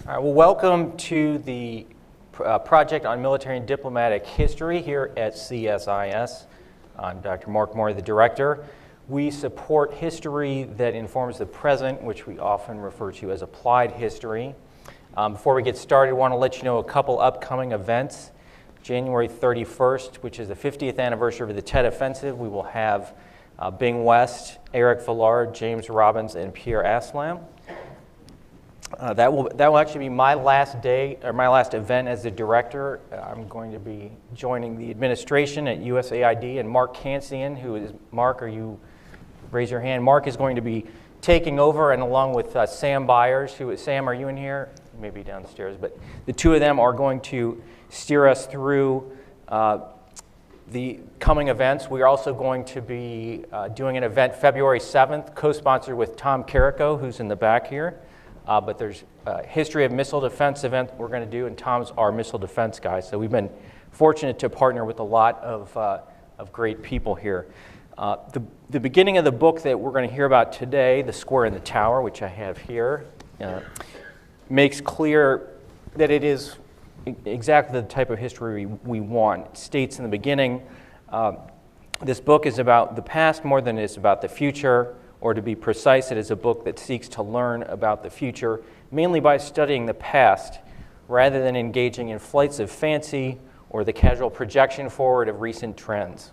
All right, well, welcome to the project on military and diplomatic history here at CSIS. I'm Dr. Mark Moore, the director. We support history that informs the present, which we often refer to as applied history. Before we get started, I want to let you know a couple upcoming events. January 31st, which is the 50th anniversary of the Tet Offensive, we will have Bing West, Eric Villard, James Robbins, and Pierre Aslam. That will actually be my last day, or my last event as the director. I'm going to be joining the administration at USAID, and Mark Cancian, who is, Mark, raise your hand. Mark is going to be taking over, and along with Sam Byers, Sam, are you in here? Maybe downstairs, but the two of them are going to steer us through the coming events. We are also going to be doing an event February 7th, co-sponsored with Tom Carrico, who's in the back here. But there's a history of missile defense event we're going to do, and Tom's our missile defense guy. So we've been fortunate to partner with a lot of great people here. The beginning of the book that we're going to hear about today, The Square and the Tower, which I have here, makes clear that it is exactly the type of history we want. It states in the beginning, this book is about the past more than it is about the future. Or to be precise, it is a book that seeks to learn about the future, mainly by studying the past, rather than engaging in flights of fancy or the casual projection forward of recent trends.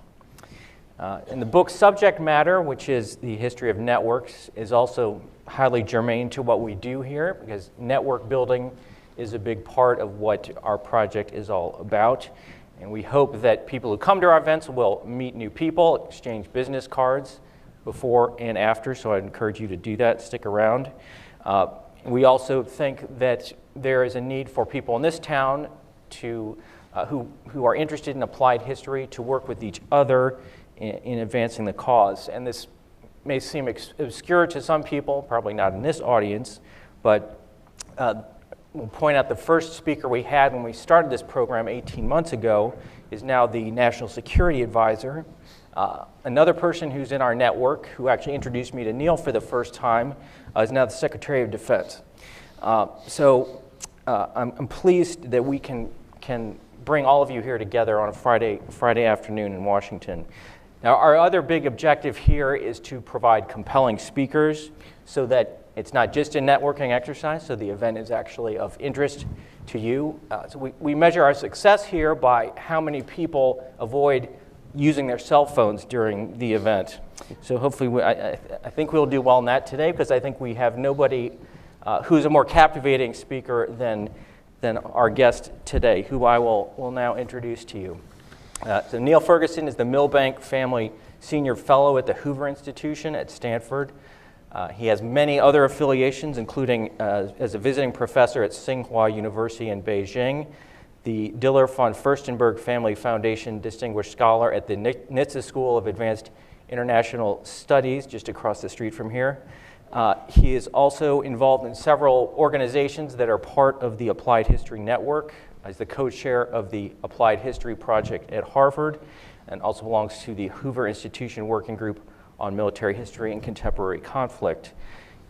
And the book's subject matter, which is the history of networks, is also highly germane to what we do here, because network building is a big part of what our project is all about. And we hope that people who come to our events will meet new people, exchange business cards, before and after, so I'd encourage you to do that, stick around. We also think that there is a need for people in this town to, who are interested in applied history to work with each other in advancing the cause. And this may seem obscure to some people, probably not in this audience, but we'll point out the first speaker we had when we started this program 18 months ago is now the National Security Advisor. Another person who's in our network, who actually introduced me to Niall for the first time, is now the Secretary of Defense. So I'm pleased that we can bring all of you here together on a Friday afternoon in Washington. Now, our other big objective here is to provide compelling speakers so that it's not just a networking exercise, so the event is actually of interest to you. So we measure our success here by how many people avoid using their cell phones during the event. So hopefully, I think we'll do well in that today, because I think we have nobody who's a more captivating speaker than our guest today, who I will now introduce to you. So Niall Ferguson is the Milbank Family Senior Fellow at the Hoover Institution at Stanford. He has many other affiliations, including as a visiting professor at Tsinghua University in Beijing, the Diller von Furstenberg Family Foundation Distinguished Scholar at the NITSA School of Advanced International Studies, just across the street from here. He is also involved in several organizations that are part of the Applied History Network, as the co-chair of the Applied History Project at Harvard, and also belongs to the Hoover Institution Working Group on Military History and Contemporary Conflict.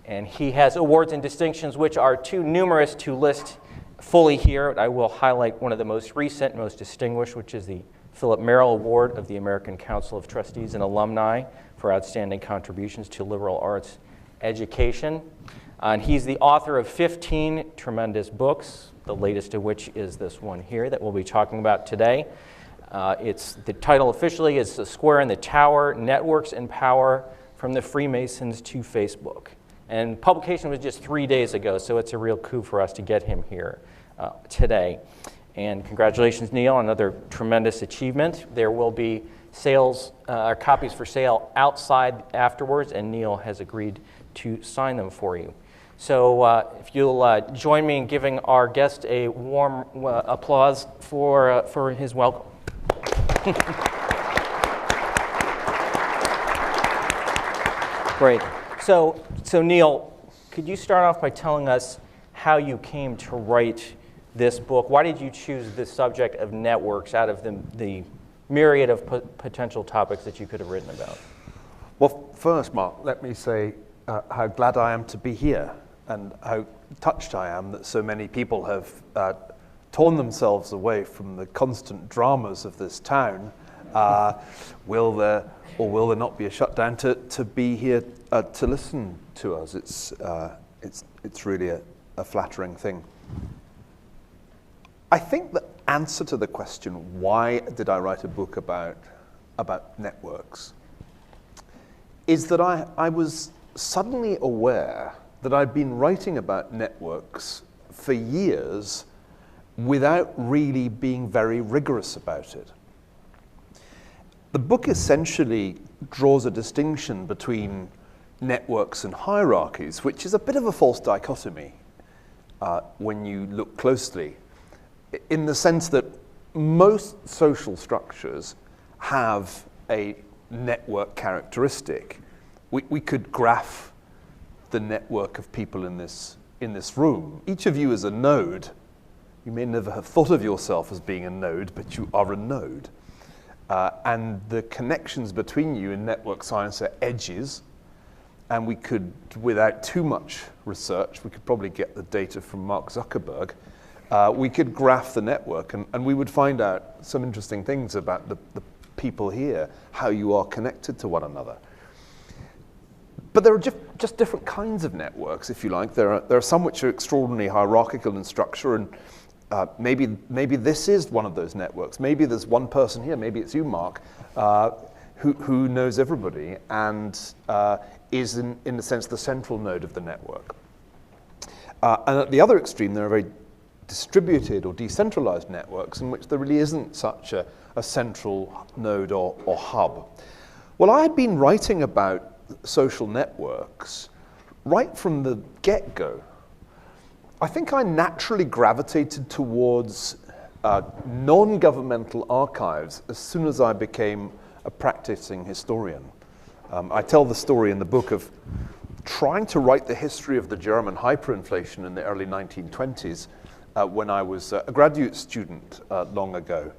And he has awards and distinctions which are too numerous to list fully here. I will highlight one of the most recent, most distinguished, which is the Philip Merrill Award of the American Council of Trustees and Alumni for outstanding contributions to liberal arts education. And he's the author of 15 tremendous books, the latest of which is this one here that we'll be talking about today. The title officially is The Square and the Tower, Networks and Power from the Freemasons to Facebook. And publication was just 3 days ago, so it's a real coup for us to get him here today. And congratulations, Niall, on another tremendous achievement. There will be copies for sale outside afterwards, and Niall has agreed to sign them for you. So if you'll join me in giving our guest a warm applause for his welcome. Great. So Niall, could you start off by telling us how you came to write this book? Why did you choose this subject of networks out of the myriad of potential topics that you could have written about? Well, first, Mark, let me say how glad I am to be here. and how touched I am that so many people have torn themselves away from the constant dramas of this town. Will there or will there not be a shutdown to be here to listen to us? It's really a flattering thing. I think the answer to the question, why did I write a book about networks, is that I was suddenly aware that I'd been writing about networks for years without really being very rigorous about it. The book essentially draws a distinction between networks and hierarchies, which is a bit of a false dichotomy when you look closely, in the sense that most social structures have a network characteristic. We could graph the network of people in this room. Each of you is a node. You may never have thought of yourself as being a node, but you are a node. And the connections between you in network science are edges. And we could, without too much research, we could probably get the data from Mark Zuckerberg, we could graph the network and we would find out some interesting things about the people here, how you are connected to one another. But there are just different kinds of networks, if you like. There are some which are extraordinarily hierarchical in structure, and maybe this is one of those networks. Maybe there's one person here, maybe it's you, Mark, who knows everybody and is, in a sense, the central node of the network. And at the other extreme, there are very distributed or decentralized networks in which there really isn't such a central node or hub. Well, I had been writing about social networks right from the get-go. I think I naturally gravitated towards non-governmental archives as soon as I became a practicing historian. I tell the story in the book of trying to write the history of the German hyperinflation in the early 1920s when I was a graduate student long ago,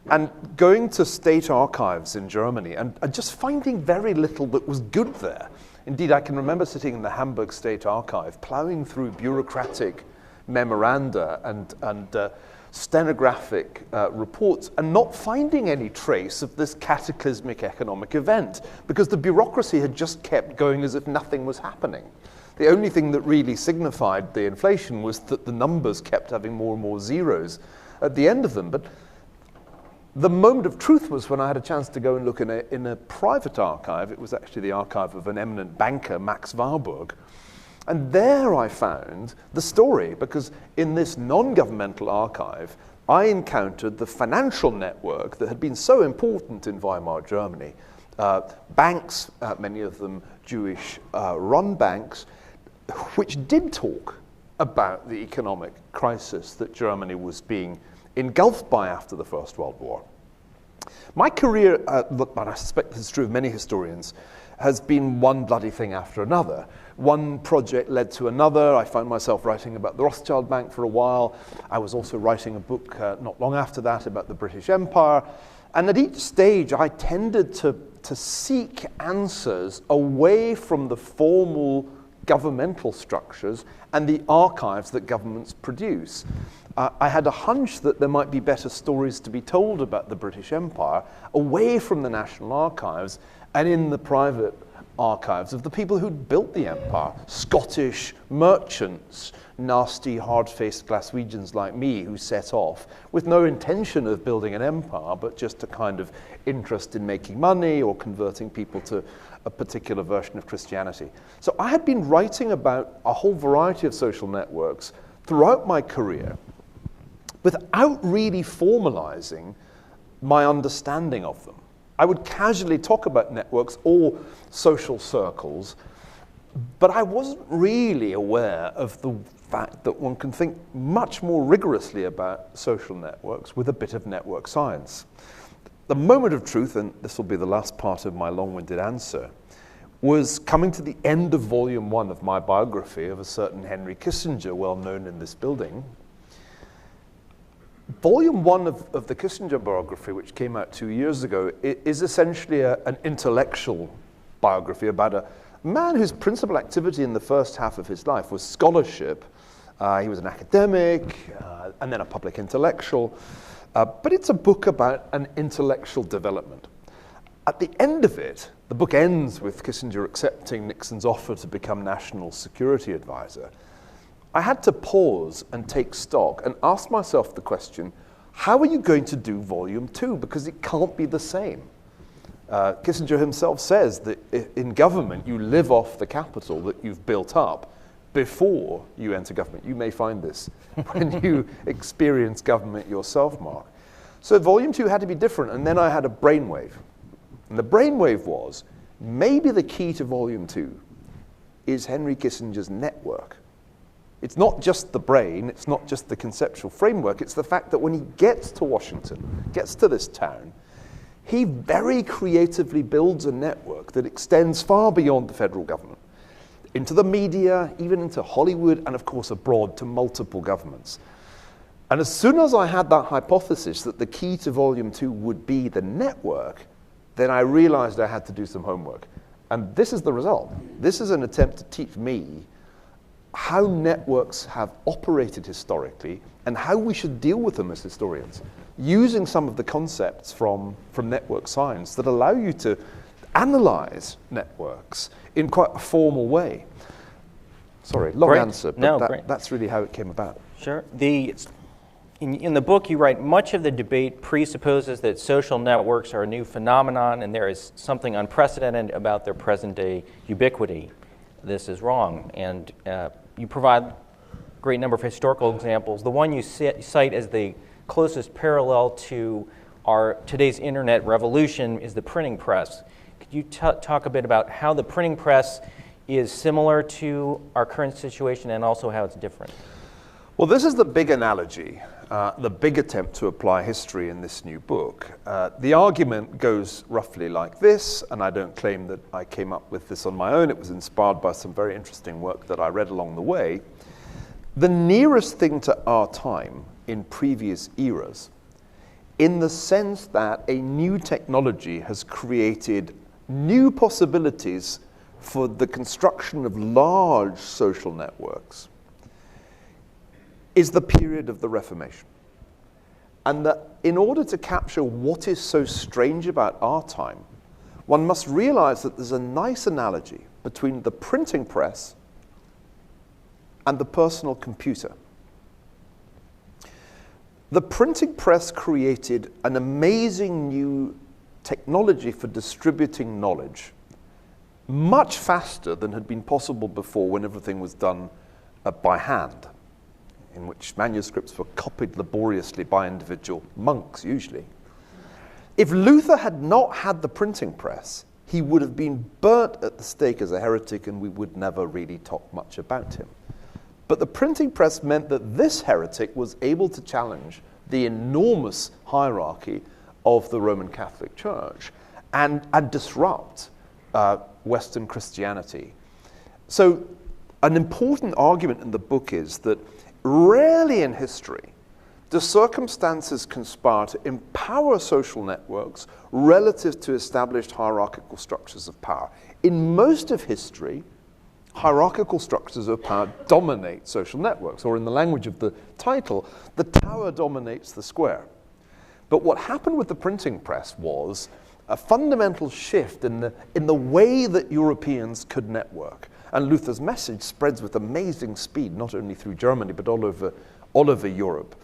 and going to state archives in Germany and just finding very little that was good there. Indeed, I can remember sitting in the Hamburg State Archive, plowing through bureaucratic memoranda and stenographic reports and not finding any trace of this cataclysmic economic event, because the bureaucracy had just kept going as if nothing was happening. The only thing that really signified the inflation was that the numbers kept having more and more zeros at the end of them. But the moment of truth was when I had a chance to go and look in a private archive. It was actually the archive of an eminent banker, Max Warburg. And there I found the story, because in this non-governmental archive, I encountered the financial network that had been so important in Weimar Germany. Banks, many of them Jewish-run banks, which did talk about the economic crisis that Germany was being engulfed by after the First World War. My career, and I suspect this is true of many historians, has been one bloody thing after another. One project led to another. I found myself writing about the Rothschild Bank for a while. I was also writing a book not long after that about the British Empire. And at each stage, I tended to seek answers away from the formal governmental structures and the archives that governments produce. I had a hunch that there might be better stories to be told about the British Empire away from the National Archives and in the private archives of the people who'd built the empire. Scottish merchants, nasty, hard-faced Glaswegians like me who set off with no intention of building an empire, but just a kind of interest in making money or converting people to a particular version of Christianity. So I had been writing about a whole variety of social networks throughout my career without really formalizing my understanding of them. I would casually talk about networks or social circles, but I wasn't really aware of the fact that one can think much more rigorously about social networks with a bit of network science. The moment of truth, and this will be the last part of my long-winded answer, was coming to the end of volume 1 of my biography of a certain Henry Kissinger, well known in this building. Volume 1 of the Kissinger biography, which came out 2 years ago, is essentially an intellectual biography about A man whose principal activity in the first half of his life was scholarship. He was an academic and then a public intellectual. But it's a book about an intellectual development. At the end of it, the book ends with Kissinger accepting Nixon's offer to become National Security Advisor. I had to pause and take stock and ask myself the question, how are you going to do Volume 2? Because it can't be the same. Kissinger himself says that in government, you live off the capital that you've built up before you enter government. You may find this when you experience government yourself, Mark. So Volume 2 had to be different, and then I had a brainwave. And the brainwave was, maybe the key to Volume 2 is Henry Kissinger's network. It's not just the brain, it's not just the conceptual framework, it's the fact that when he gets to Washington, gets to this town, he very creatively builds a network that extends far beyond the federal government, into the media, even into Hollywood, and of course abroad to multiple governments. And as soon as I had that hypothesis that the key to Volume 2 would be the network, then I realized I had to do some homework. And this is the result. This is an attempt to teach me how networks have operated historically and how we should deal with them as historians, using some of the concepts from network science that allow you to analyze networks in quite a formal way. Sorry, long answer, but that's really how it came about. Sure. In the book, you write, much of the debate presupposes that social networks are a new phenomenon and there is something unprecedented about their present-day ubiquity. This is wrong. And you provide a great number of historical examples. The one you cite as the closest parallel to today's internet revolution is the printing press. Could you talk a bit about how the printing press is similar to our current situation and also how it's different? Well, this is the big analogy, the big attempt to apply history in this new book. The argument goes roughly like this, and I don't claim that I came up with this on my own. It was inspired by some very interesting work that I read along the way. The nearest thing to our time in previous eras, in the sense that a new technology has created new possibilities for the construction of large social networks, is the period of the Reformation. And that in order to capture what is so strange about our time, one must realize that there's a nice analogy between the printing press and the personal computer. The printing press created an amazing new technology for distributing knowledge, much faster than had been possible before when everything was done by hand, in which manuscripts were copied laboriously by individual monks, usually. If Luther had not had the printing press, he would have been burnt at the stake as a heretic, and we would never really talk much about him. But the printing press meant that this heretic was able to challenge the enormous hierarchy of the Roman Catholic Church and disrupt Western Christianity. So an important argument in the book is that rarely in history do circumstances conspire to empower social networks relative to established hierarchical structures of power. In most of history, hierarchical structures of power dominate social networks, or in the language of the title, the tower dominates the square. But what happened with the printing press was a fundamental shift in the way that Europeans could network. And Luther's message spreads with amazing speed, not only through Germany, but all over Europe.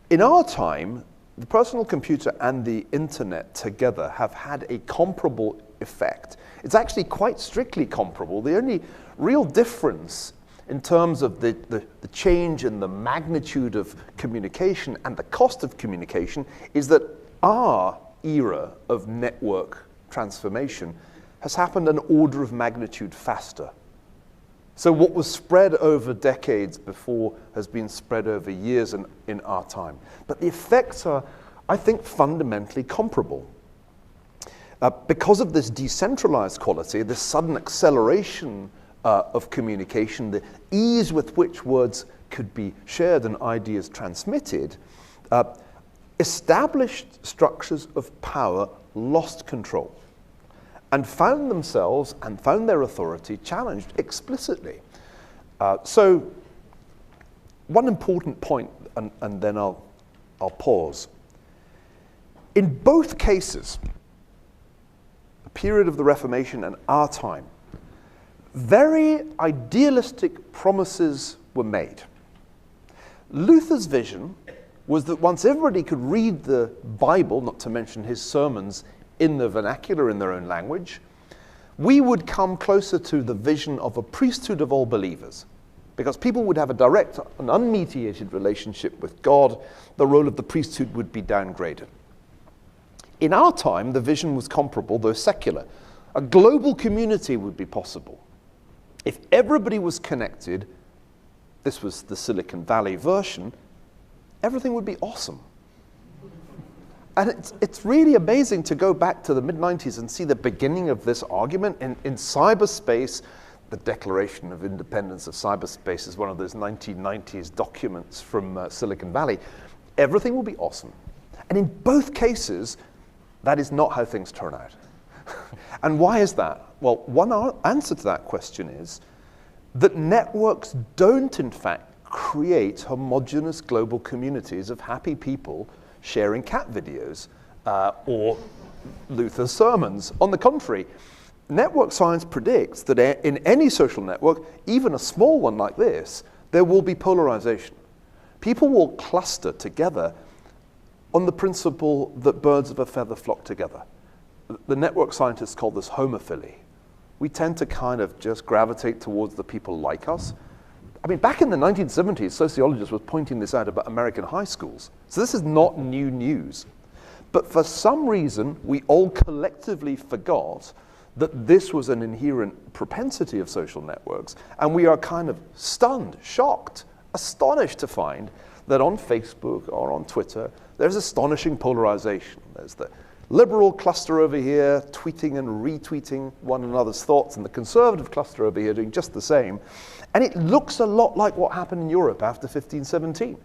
In our time, the personal computer and the internet together have had a comparable effect. It's actually quite strictly comparable. The only real difference in terms of the change in the magnitude of communication and the cost of communication is that our era of network transformation has happened an order of magnitude faster. So what was spread over decades before has been spread over years in our time. But the effects are, I think, fundamentally comparable. Because of this decentralized quality, this sudden acceleration of communication, the ease with which words could be shared and ideas transmitted, established structures of power lost control. and found themselves and found their authority challenged explicitly. So one important point, and then I'll pause. In both cases, the period of the Reformation and our time, very idealistic promises were made. Luther's vision was that once everybody could read the Bible, not to mention his sermons, in the vernacular, in their own language, we would come closer to the vision of a priesthood of all believers. Because people would have a direct and unmediated relationship with God, the role of the priesthood would be downgraded. In our time, the vision was comparable, though secular. A global community would be possible. If everybody was connected, this was the Silicon Valley version, everything would be awesome. And it's really amazing to go back to the mid-90s and see the beginning of this argument. In cyberspace, the Declaration of Independence of Cyberspace is one of those 1990s documents from Silicon Valley. Everything will be awesome. And in both cases, that is not how things turn out. And why is that? Well, one answer to that question is that networks don't, in fact, create homogeneous global communities of happy people sharing cat videos or Luther's sermons. On the contrary, network science predicts that in any social network, even a small one like this, there will be polarization. People will cluster together on the principle that birds of a feather flock together. The network scientists call this homophily. We tend to kind of just gravitate towards the people like us. I mean, back in the 1970s, sociologists were pointing this out about American high schools. So this is not new news. But for some reason, we all collectively forgot that this was an inherent propensity of social networks, and we are kind of stunned, shocked, astonished to find that on Facebook or on Twitter, there's astonishing polarization. There's the liberal cluster over here tweeting and retweeting one another's thoughts, and the conservative cluster over here doing just the same. And it looks a lot like what happened in Europe after 1517.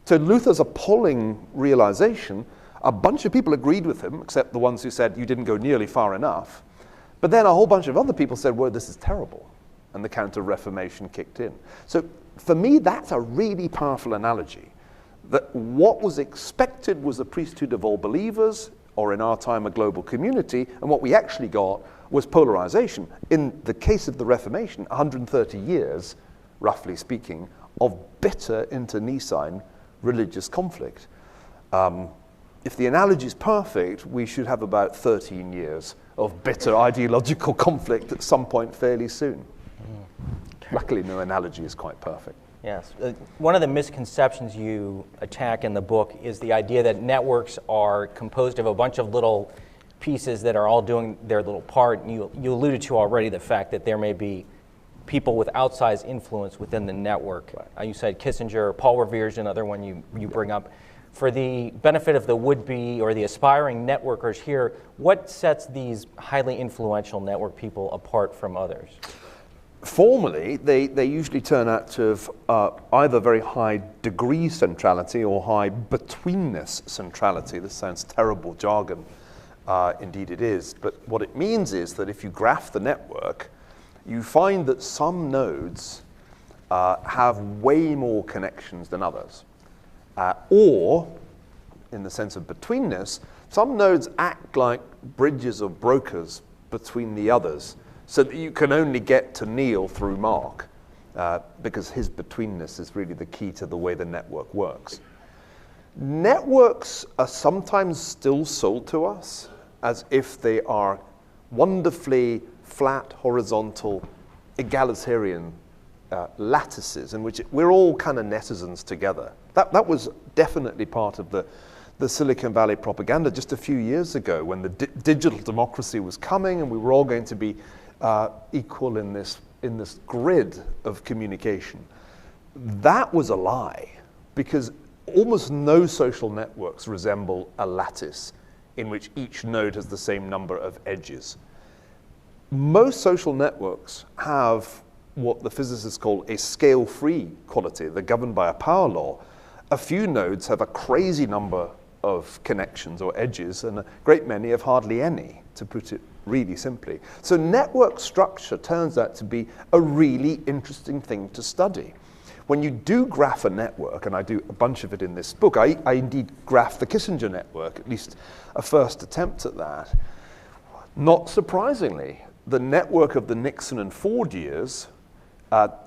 So Luther's appalling realization, a bunch of people agreed with him, except the ones who said, you didn't go nearly far enough. But then a whole bunch of other people said, well, this is terrible. And the Counter-Reformation kicked in. So for me, that's a really powerful analogy. That what was expected was a priesthood of all believers, or in our time, a global community, and what we actually got was polarization. In the case of the Reformation, 130 years, roughly speaking, of bitter internecine religious conflict. If the analogy is perfect, we should have about 13 years of bitter ideological conflict at some point fairly soon. Luckily, no analogy is quite perfect. Yes. One of the misconceptions you attack in the book is the idea that networks are composed of a bunch of little pieces that are all doing their little part. And you alluded to already the fact that there may be people with outsized influence within the network. Right. You said Kissinger, Paul Revere is another one you bring up. For the benefit of the would-be or the aspiring networkers here, what sets these highly influential network people apart from others? Formally, they usually turn out to have either very high degree centrality or high betweenness centrality. This sounds terrible jargon. Indeed it is. But what it means is that if you graph the network, you find that some nodes have way more connections than others. Or, in the sense of betweenness, some nodes act like bridges or brokers between the others, so that you can only get to Niall through Mark, because his betweenness is really the key to the way the network works. Networks are sometimes still sold to us as if they are wonderfully flat, horizontal, egalitarian lattices in which we're all kind of netizens together. That was definitely part of the Silicon Valley propaganda just a few years ago when the digital democracy was coming and we were all going to be equal in this grid of communication. That was a lie, because almost no social networks resemble a lattice in which each node has the same number of edges. Most social networks have what the physicists call a scale-free quality. They're governed by a power law. A few nodes have a crazy number of connections or edges, and a great many have hardly any, to put it really simply. So network structure turns out to be a really interesting thing to study. When you do graph a network, and I do a bunch of it in this book, I indeed graph the Kissinger network, at least a first attempt at that. Not surprisingly, the network of the Nixon and Ford years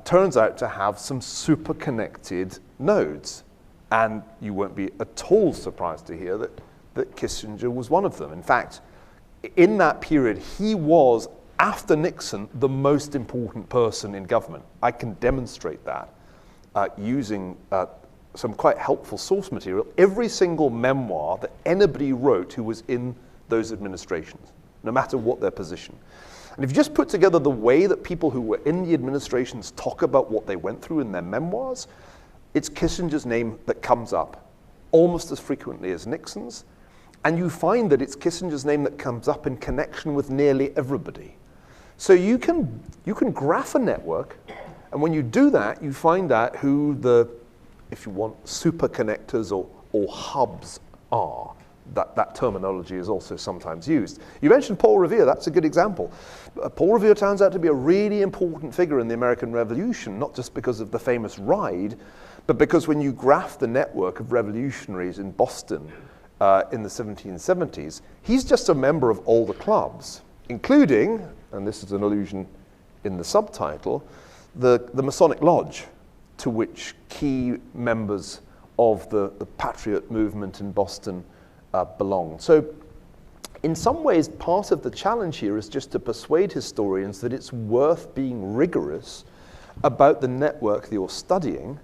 turns out to have some super connected nodes. And you won't be at all surprised to hear that Kissinger was one of them. In fact, in that period, he was, after Nixon, the most important person in government. I can demonstrate that using some quite helpful source material. Every single memoir that anybody wrote who was in those administrations, no matter what their position. And if you just put together the way that people who were in the administrations talk about what they went through in their memoirs, it's Kissinger's name that comes up almost as frequently as Nixon's. And you find that it's Kissinger's name that comes up in connection with nearly everybody. So you can graph a network, and when you do that, you find out who the, if you want, super connectors or hubs are. That terminology is also sometimes used. You mentioned Paul Revere, that's a good example. Paul Revere turns out to be a really important figure in the American Revolution, not just because of the famous ride, but because when you graph the network of revolutionaries in Boston in the 1770s, he's just a member of all the clubs, including, and this is an allusion in the subtitle, the Masonic Lodge, to which key members of the Patriot movement in Boston belonged. So in some ways, part of the challenge here is just to persuade historians that it's worth being rigorous about the network that you're studying,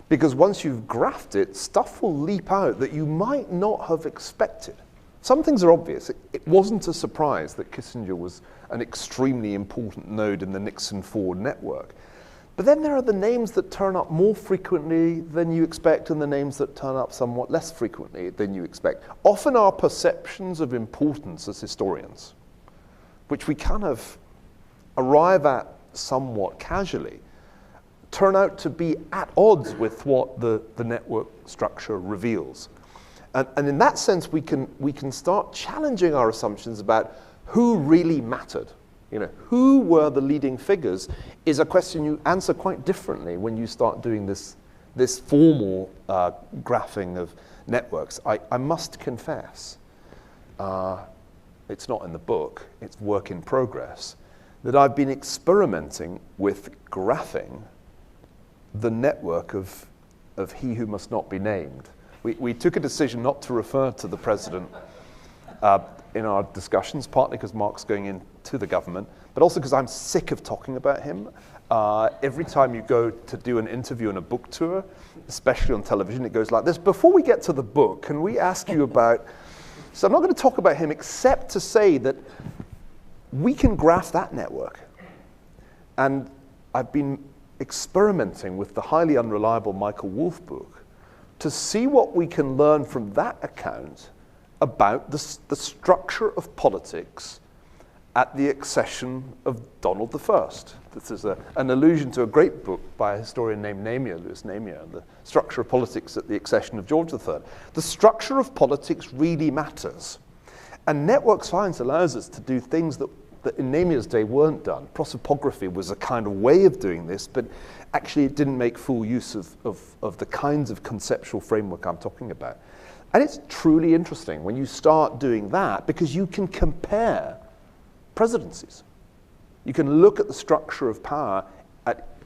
because once you've graphed it, stuff will leap out that you might not have expected. Some things are obvious. It wasn't a surprise that Kissinger was an extremely important node in the Nixon-Ford network. But then there are the names that turn up more frequently than you expect and the names that turn up somewhat less frequently than you expect. Often our perceptions of importance as historians, which we kind of arrive at somewhat casually, turn out to be at odds with what the network structure reveals. And in that sense, we can start challenging our assumptions about who really mattered. You know, who were the leading figures is a question you answer quite differently when you start doing this formal graphing of networks. I must confess, it's not in the book, it's work in progress, that I've been experimenting with graphing the network of he who must not be named. We took a decision not to refer to the president in our discussions, partly because Mark's going into the government, but also because I'm sick of talking about him. Every time you go to do an interview on a book tour, especially on television, it goes like this. Before we get to the book, can we ask you about... So I'm not going to talk about him except to say that we can graph that network. And I've been experimenting with the highly unreliable Michael Wolff book to see what we can learn from that account about the structure of politics at the accession of Donald I. This is an allusion to a great book by a historian named Namier, Louis Namier, The Structure of Politics at the Accession of George III. The structure of politics really matters. And network science allows us to do things that in Namier's day weren't done. Prosopography was a kind of way of doing this, but actually it didn't make full use of the kinds of conceptual framework I'm talking about. And it's truly interesting when you start doing that, because you can compare presidencies. You can look at the structure of power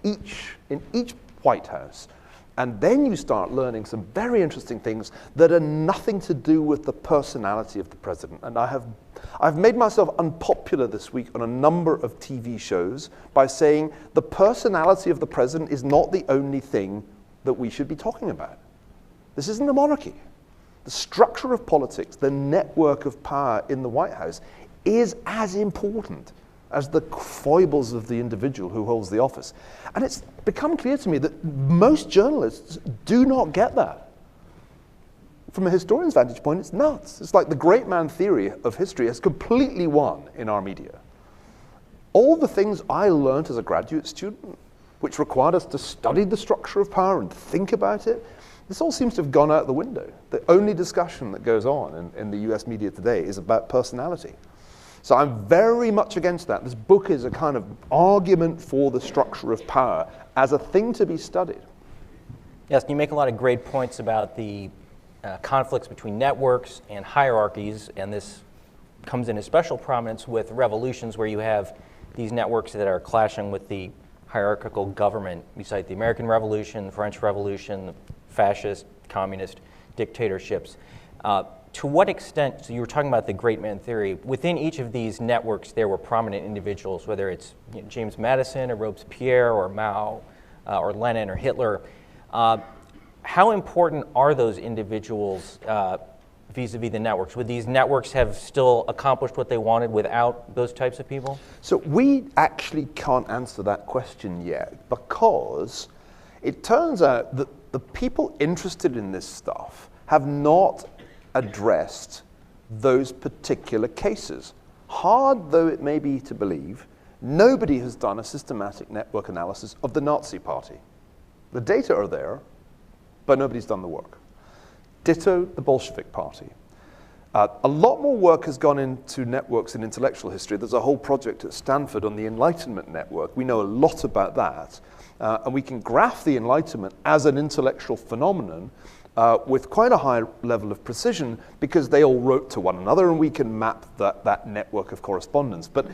in each White House, and then you start learning some very interesting things that are nothing to do with the personality of the president. And I've made myself unpopular this week on a number of TV shows by saying the personality of the president is not the only thing that we should be talking about. This isn't a monarchy. The structure of politics, the network of power in the White House, is as important as the foibles of the individual who holds the office. And it's become clear to me that most journalists do not get that. From a historian's vantage point, it's nuts. It's like the great man theory of history has completely won in our media. All the things I learned as a graduate student, which required us to study the structure of power and think about it, this all seems to have gone out the window. The only discussion that goes on in the US media today is about personality. So I'm very much against that. This book is a kind of argument for the structure of power as a thing to be studied. Yes, you make a lot of great points about the conflicts between networks and hierarchies, and this comes into special prominence with revolutions where you have these networks that are clashing with the hierarchical government. You cite the American Revolution, the French Revolution, the fascist, communist dictatorships. To what extent, so you were talking about the great man theory, within each of these networks there were prominent individuals, whether it's James Madison or Robespierre or Mao or Lenin or Hitler. How important are those individuals vis-a-vis the networks? Would these networks have still accomplished what they wanted without those types of people? So we actually can't answer that question yet, because it turns out that the people interested in this stuff have not addressed those particular cases. Hard though it may be to believe, nobody has done a systematic network analysis of the Nazi Party. The data are there, but nobody's done the work. Ditto the Bolshevik Party. A lot more work has gone into networks in intellectual history. There's a whole project at Stanford on the Enlightenment network. We know a lot about that. And we can graph the Enlightenment as an intellectual phenomenon with quite a high level of precision, because they all wrote to one another, and we can map that network of correspondence. But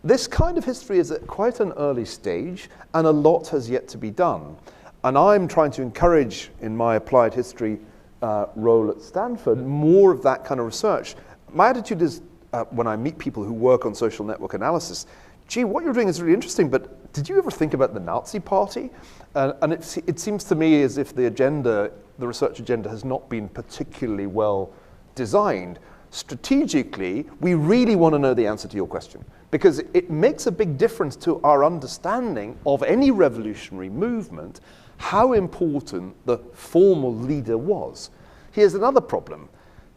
this kind of history is at quite an early stage, and a lot has yet to be done. And I'm trying to encourage, in my applied history role at Stanford, more of that kind of research. My attitude is, when I meet people who work on social network analysis, gee, what you're doing is really interesting, but did you ever think about the Nazi Party? And it seems to me as if the agenda, the research agenda, has not been particularly well designed. Strategically, we really want to know the answer to your question, because it makes a big difference to our understanding of any revolutionary movement how important the formal leader was. Here's another problem.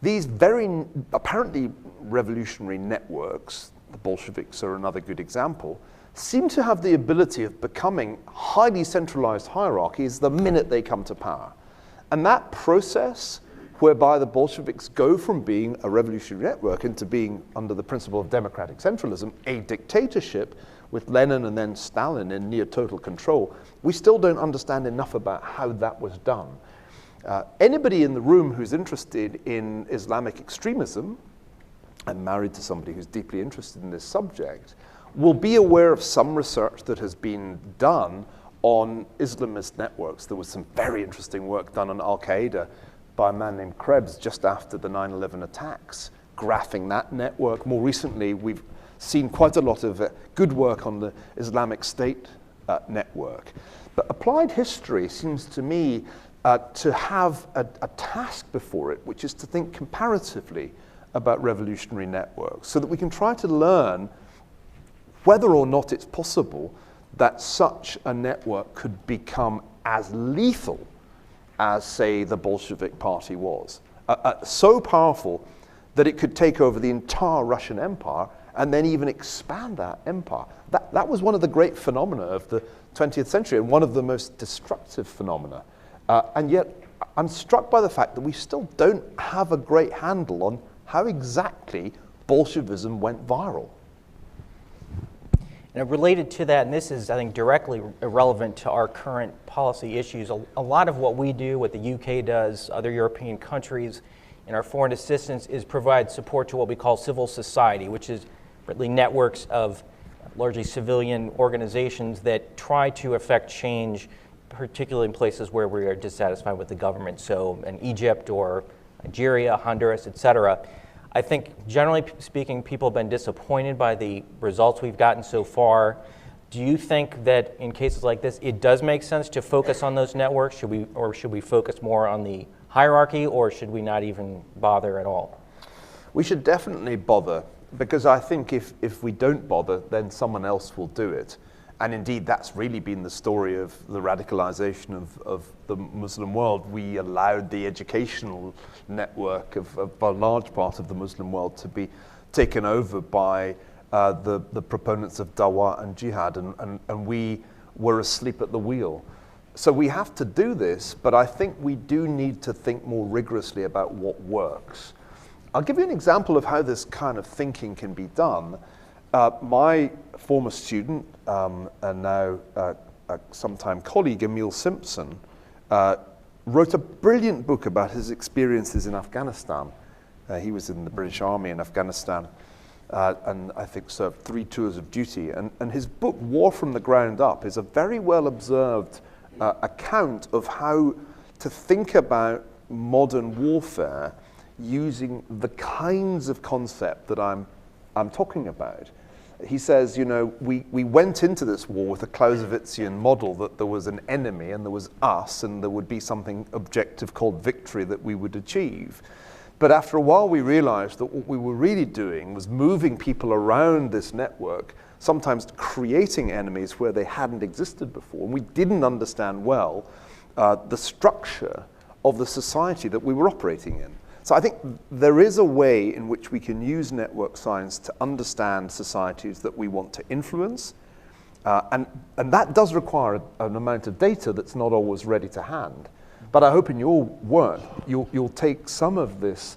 These very apparently revolutionary networks, the Bolsheviks are another good example, seem to have the ability of becoming highly centralized hierarchies the minute they come to power. And that process, whereby the Bolsheviks go from being a revolutionary network into being, under the principle of democratic centralism, a dictatorship with Lenin and then Stalin in near total control, we still don't understand enough about how that was done. Anybody in the room who's interested in Islamic extremism, I'm married to somebody who's deeply interested in this subject, will be aware of some research that has been done on Islamist networks. There was some very interesting work done on Al-Qaeda by a man named Krebs just after the 9/11 attacks, graphing that network. More recently, we've seen quite a lot of good work on the Islamic State network. But applied history seems to me to have a task before it, which is to think comparatively about revolutionary networks, so that we can try to learn whether or not it's possible that such a network could become as lethal as, say, the Bolshevik Party was. So powerful that it could take over the entire Russian Empire and then even expand that empire. That was one of the great phenomena of the 20th century, and one of the most destructive phenomena. And yet, I'm struck by the fact that we still don't have a great handle on how exactly Bolshevism went viral. And related to that, and this is, I think, directly irrelevant to our current policy issues, a lot of what we do, what the UK does, other European countries, in our foreign assistance is provide support to what we call civil society, which is really networks of largely civilian organizations that try to affect change, particularly in places where we are dissatisfied with the government. So in Egypt or Nigeria, Honduras, et cetera. I think, generally speaking, people have been disappointed by the results we've gotten so far. Do you think that in cases like this, it does make sense to focus on those networks? Should we focus more on the hierarchy, or should we not even bother at all? We should definitely bother, because I think if we don't bother, then someone else will do it. And indeed, that's really been the story of the radicalization of the Muslim world. We allowed the educational network of a large part of the Muslim world to be taken over by the proponents of dawah and jihad, and we were asleep at the wheel. So we have to do this, but I think we do need to think more rigorously about what works. I'll give you an example of how this kind of thinking can be done. My former student and now a sometime colleague, Emil Simpson, wrote a brilliant book about his experiences in Afghanistan. He was in the British Army in Afghanistan and I think served 3 tours of duty. And his book, War from the Ground Up, is a very well observed account of how to think about modern warfare using the kinds of concept that I'm talking about. He says, you know, we went into this war with a Clausewitzian model that there was an enemy and there was us and there would be something objective called victory that we would achieve. But after a while we realized that what we were really doing was moving people around this network, sometimes creating enemies where they hadn't existed before. And we didn't understand well the structure of the society that we were operating in. So I think there is a way in which we can use network science to understand societies that we want to influence. And that does require an amount of data that's not always ready to hand. But I hope in your work, you'll take some of this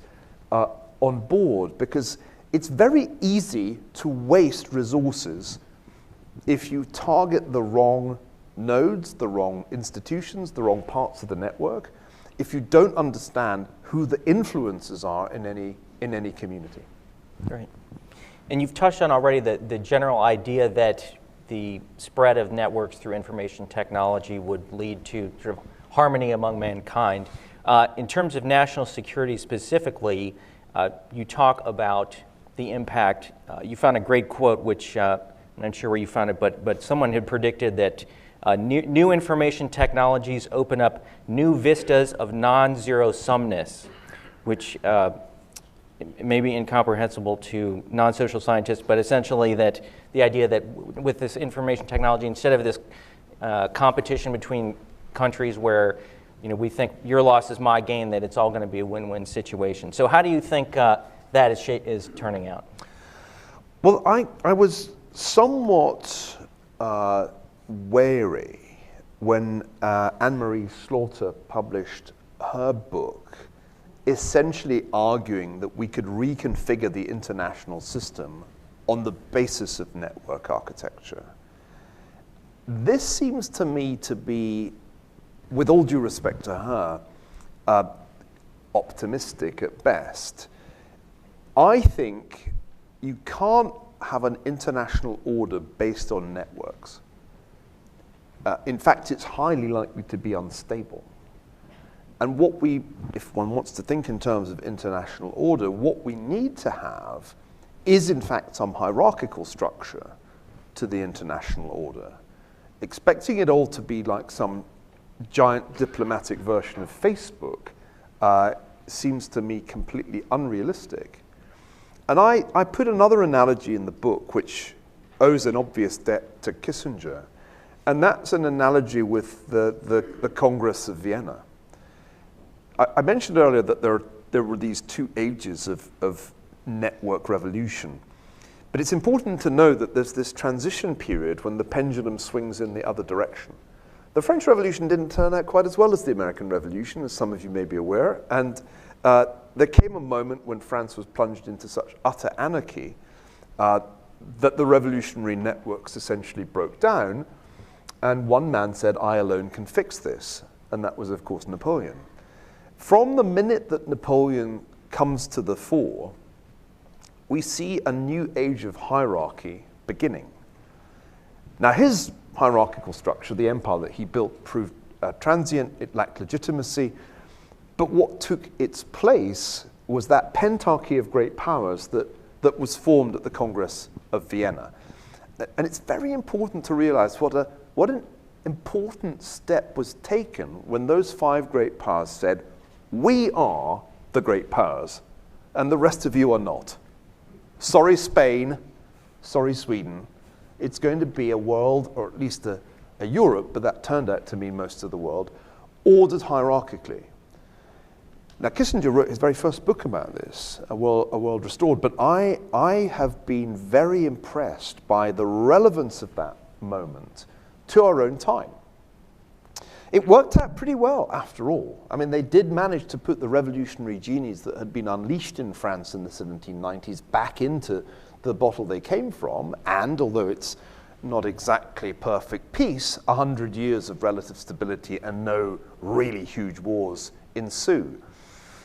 on board, because it's very easy to waste resources if you target the wrong nodes, the wrong institutions, the wrong parts of the network, if you don't understand who the influencers are in any community. Great. And you've touched on already the general idea that the spread of networks through information technology would lead to sort of harmony among mankind. In terms of national security specifically, you talk about the impact. You found a great quote, which I'm not sure where you found it, but someone had predicted that new information technologies open up new vistas of non-zero sumness, which may be incomprehensible to non-social scientists, but essentially that the idea that with this information technology, instead of this competition between countries where we think your loss is my gain, that it's all going to be a win-win situation. So how do you think that is turning out? Well, I was somewhat wary when Anne-Marie Slaughter published her book, essentially arguing that we could reconfigure the international system on the basis of network architecture. This seems to me to be, with all due respect to her, optimistic at best. I think you can't have an international order based on networks. In fact, it's highly likely to be unstable. And if one wants to think in terms of international order, what we need to have is in fact some hierarchical structure to the international order. Expecting it all to be like some giant diplomatic version of Facebook seems to me completely unrealistic. And I put another analogy in the book which owes an obvious debt to Kissinger, and that's an analogy with the Congress of Vienna. I mentioned earlier that there were these 2 ages of network revolution, but it's important to know that there's this transition period when the pendulum swings in the other direction. The French Revolution didn't turn out quite as well as the American Revolution, as some of you may be aware, and there came a moment when France was plunged into such utter anarchy that the revolutionary networks essentially broke down, and one man said, "I alone can fix this," and that was, of course, Napoleon. From the minute that Napoleon comes to the fore, we see a new age of hierarchy beginning. Now, his hierarchical structure, the empire that he built, proved transient, it lacked legitimacy, but what took its place was that pentarchy of great powers that was formed at the Congress of Vienna. And it's very important to realize what an important step was taken when those 5 great powers said, "We are the great powers, and the rest of you are not. Sorry, Spain, sorry, Sweden. It's going to be a world, or at least a Europe," but that turned out to mean most of the world, ordered hierarchically. Now, Kissinger wrote his very first book about this, A World Restored, but I have been very impressed by the relevance of that moment to our own time. It worked out pretty well, after all. I mean, they did manage to put the revolutionary genies that had been unleashed in France in the 1790s back into the bottle they came from, and although it's not exactly perfect peace, 100 years of relative stability and no really huge wars ensue.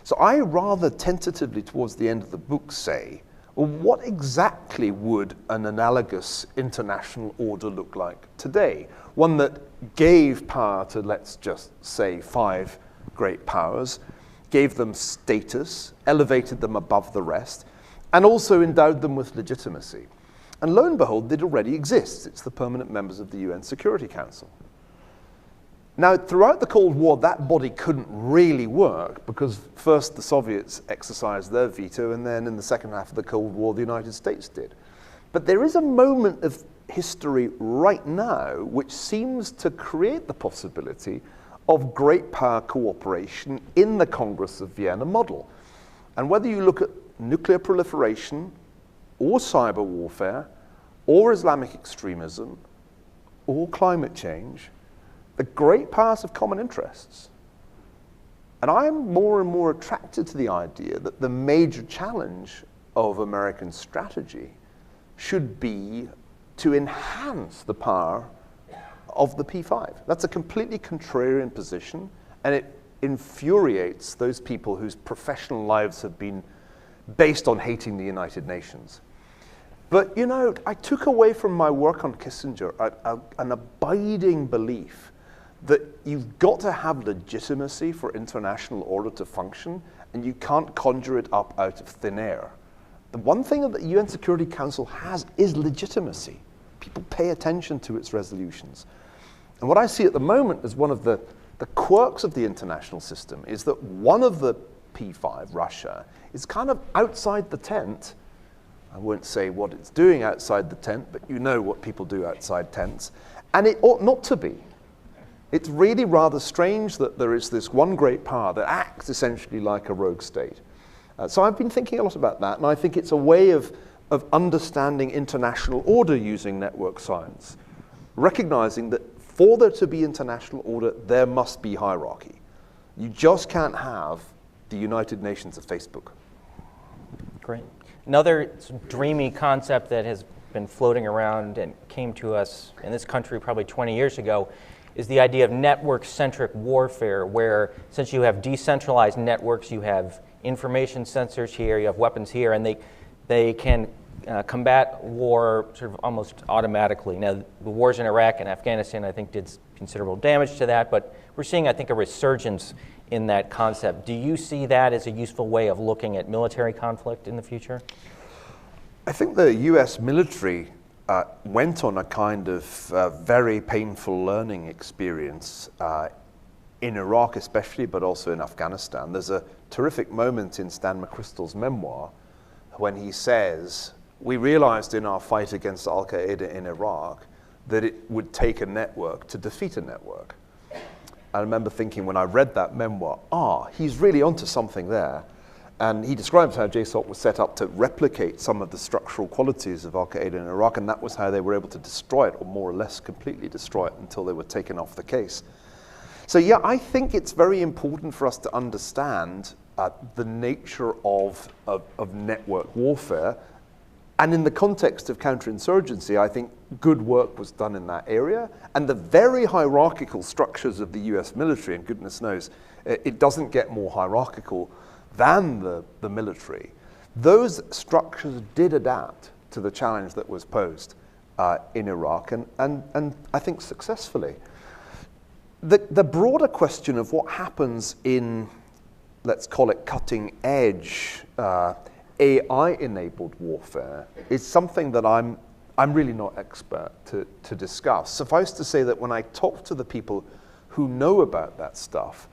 So I rather tentatively, towards the end of the book, say, well, what exactly would an analogous international order look like today? One that gave power to, let's just say, 5 great powers, gave them status, elevated them above the rest, and also endowed them with legitimacy. And lo and behold, it already exists. It's the permanent members of the UN Security Council. Now, throughout the Cold War, that body couldn't really work because first the Soviets exercised their veto, and then in the second half of the Cold War, the United States did. But there is a moment of history right now which seems to create the possibility of great power cooperation in the Congress of Vienna model. And whether you look at nuclear proliferation, or cyber warfare, or Islamic extremism, or climate change, the great powers have common interests. And I'm more and more attracted to the idea that the major challenge of American strategy should be to enhance the power of the P5. That's a completely contrarian position, and it infuriates those people whose professional lives have been based on hating the United Nations. But, you know, I took away from my work on Kissinger an abiding belief that you've got to have legitimacy for international order to function, and you can't conjure it up out of thin air. The one thing that the UN Security Council has is legitimacy. People pay attention to its resolutions. And what I see at the moment as one of the quirks of the international system is that one of the P5, Russia, is kind of outside the tent. I won't say what it's doing outside the tent, but you know what people do outside tents. And it ought not to be. It's really rather strange that there is this one great power that acts essentially like a rogue state. So I've been thinking a lot about that, and I think it's a way of understanding international order using network science, recognizing that for there to be international order, there must be hierarchy. You just can't have the United Nations of Facebook. Great. Another dreamy concept that has been floating around and came to us in this country probably 20 years ago is the idea of network-centric warfare, where since you have decentralized networks, you have information sensors here, you have weapons here, and they can combat war sort of almost automatically. Now, the wars in Iraq and Afghanistan, I think, did considerable damage to that, but we're seeing, I think, a resurgence in that concept. Do you see that as a useful way of looking at military conflict in the future? I think the US military went on a kind of very painful learning experience in Iraq especially, but also in Afghanistan. There's a terrific moment in Stan McChrystal's memoir when he says, we realized in our fight against Al-Qaeda in Iraq that it would take a network to defeat a network. I remember thinking when I read that memoir, he's really onto something there. And he describes how JSOC was set up to replicate some of the structural qualities of Al-Qaeda in Iraq, and that was how they were able to destroy it, or more or less completely destroy it, until they were taken off the case. So yeah, I think it's very important for us to understand the nature of network warfare. And in the context of counterinsurgency, I think good work was done in that area. And the very hierarchical structures of the US military, and goodness knows, it doesn't get more hierarchical than the military. Those structures did adapt to the challenge that was posed in Iraq, and I think successfully. The broader question of what happens in, let's call it cutting edge, AI-enabled warfare is something that I'm really not expert to discuss. Suffice to say that when I talk to the people who know about that stuff,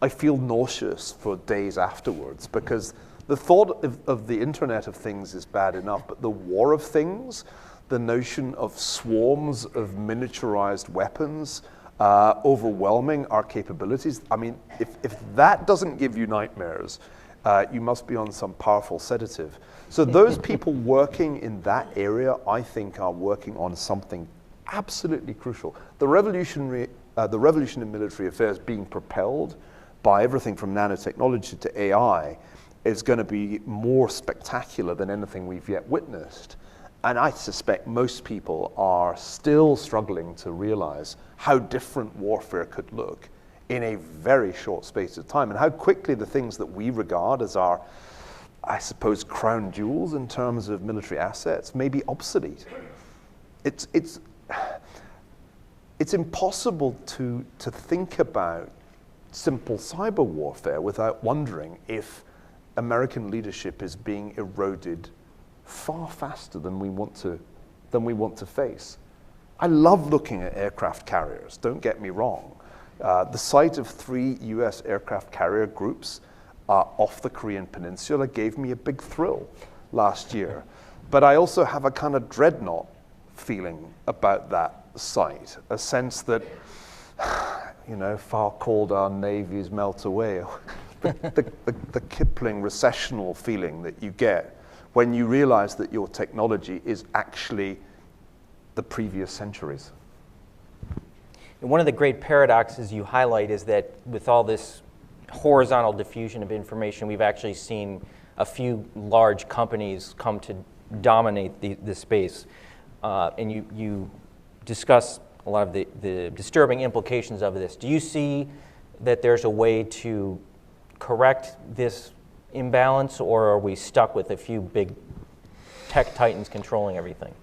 I feel nauseous for days afterwards, because the thought of the Internet of Things is bad enough, but the war of things, the notion of swarms of miniaturized weapons overwhelming our capabilities, I mean, if that doesn't give you nightmares, you must be on some powerful sedative. So those people working in that area, I think, are working on something absolutely crucial. The revolutionary the revolution in military affairs being propelled by everything from nanotechnology to AI is going to be more spectacular than anything we've yet witnessed. And I suspect most people are still struggling to realize how different warfare could look in a very short space of time, and how quickly the things that we regard as our, I suppose, crown jewels in terms of military assets may be obsolete. It's impossible to think about simple cyber warfare without wondering if American leadership is being eroded far faster than we want to face. I love looking at aircraft carriers, don't get me wrong. The sight of 3 US aircraft carrier groups off the Korean Peninsula gave me a big thrill last year. But I also have a kind of dreadnought feeling about that sight, a sense that, far called our navies melt away. the Kipling recessional feeling that you get when you realize that your technology is actually the previous centuries. And one of the great paradoxes you highlight is that with all this horizontal diffusion of information, we've actually seen a few large companies come to dominate the space. And you discuss a lot of the disturbing implications of this. Do you see that there's a way to correct this imbalance, or are we stuck with a few big tech titans controlling everything?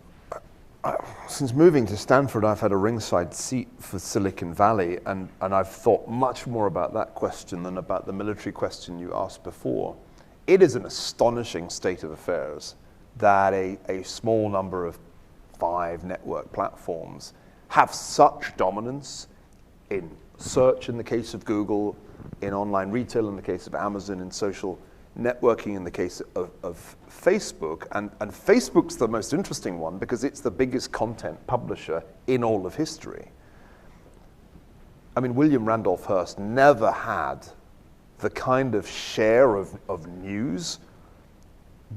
Since moving to Stanford, I've had a ringside seat for Silicon Valley, and I've thought much more about that question than about the military question you asked before. It is an astonishing state of affairs that a small number of 5 network platforms have such dominance in search in the case of Google, in online retail in the case of Amazon, in social networking in the case of Facebook. And Facebook's the most interesting one because it's the biggest content publisher in all of history. I mean, William Randolph Hearst never had the kind of share of news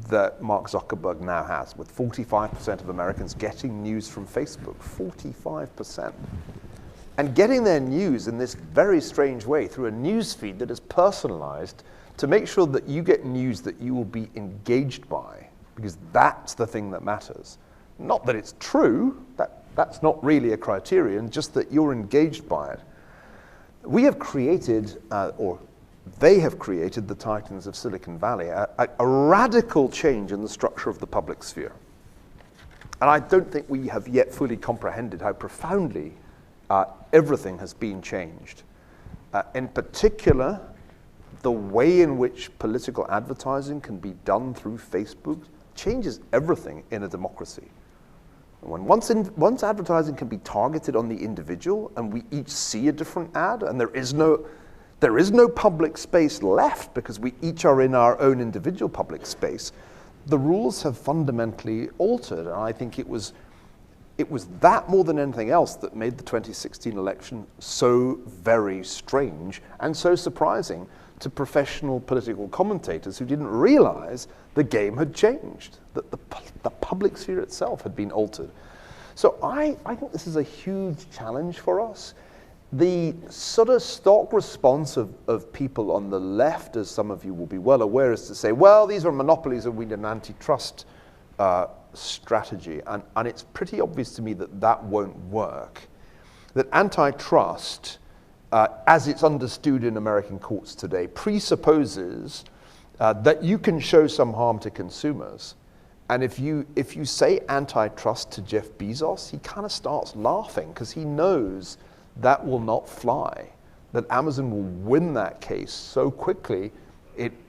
that Mark Zuckerberg now has, with 45% of Americans getting news from Facebook, 45%. And getting their news in this very strange way through a news feed that is personalized to make sure that you get news that you will be engaged by, because that's the thing that matters. Not that it's true, that's not really a criterion, just that you're engaged by it. We have created, or they have created, the titans of Silicon Valley, a radical change in the structure of the public sphere. And I don't think we have yet fully comprehended how profoundly everything has been changed. In particular, the way in which political advertising can be done through Facebook changes everything in a democracy. Once advertising can be targeted on the individual and we each see a different ad, and there is no public space left because we each are in our own individual public space, the rules have fundamentally altered. And I think it was that more than anything else that made the 2016 election so very strange and so surprising to professional political commentators who didn't realize the game had changed, that the public sphere itself had been altered. So I think this is a huge challenge for us. The sort of stock response of people on the left, as some of you will be well aware, is to say, well, these are monopolies and we need an antitrust strategy. And it's pretty obvious to me that that won't work. That antitrust, as it's understood in American courts today, presupposes that you can show some harm to consumers. And if you say antitrust to Jeff Bezos, he kind of starts laughing because he knows that will not fly, that Amazon will win that case so quickly,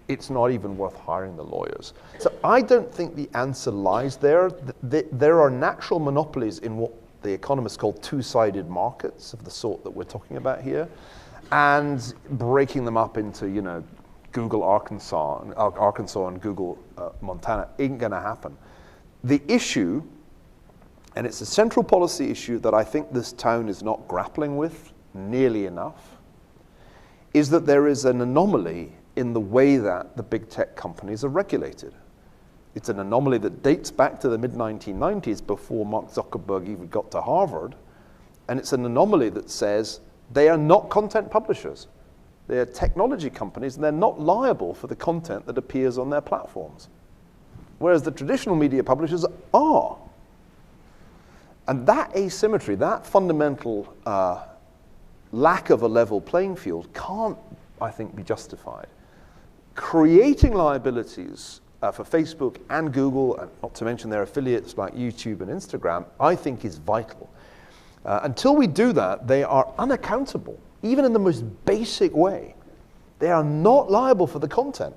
it's not even worth hiring the lawyers. So I don't think the answer lies there. There are natural monopolies in what the economists call two-sided markets of the sort that we're talking about here, and breaking them up into, Google Arkansas and Google Montana ain't going to happen. The issue, and it's a central policy issue that I think this town is not grappling with nearly enough, is that there is an anomaly in the way that the big tech companies are regulated. It's an anomaly that dates back to the mid-1990s before Mark Zuckerberg even got to Harvard. And it's an anomaly that says They are not content publishers. They are technology companies, and they're not liable for the content that appears on their platforms. Whereas the traditional media publishers are. And that asymmetry, that fundamental lack of a level playing field can't, I think, be justified. Creating liabilities for Facebook and Google, and not to mention their affiliates like YouTube and Instagram, I think is vital. Until we do that, they are unaccountable, even in the most basic way. They are not liable for the content.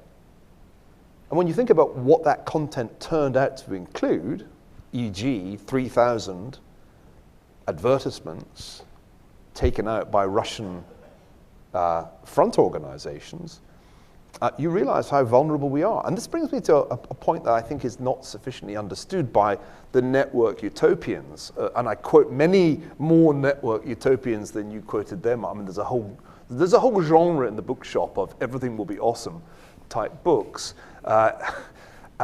And when you think about what that content turned out to include, e.g., 3,000 advertisements taken out by Russian front organizations, you realize how vulnerable we are. And this brings me to a point that I think is not sufficiently understood by the network utopians. And I quote many more network utopians than you quoted them. I mean, there's a whole genre in the bookshop of everything will be awesome type books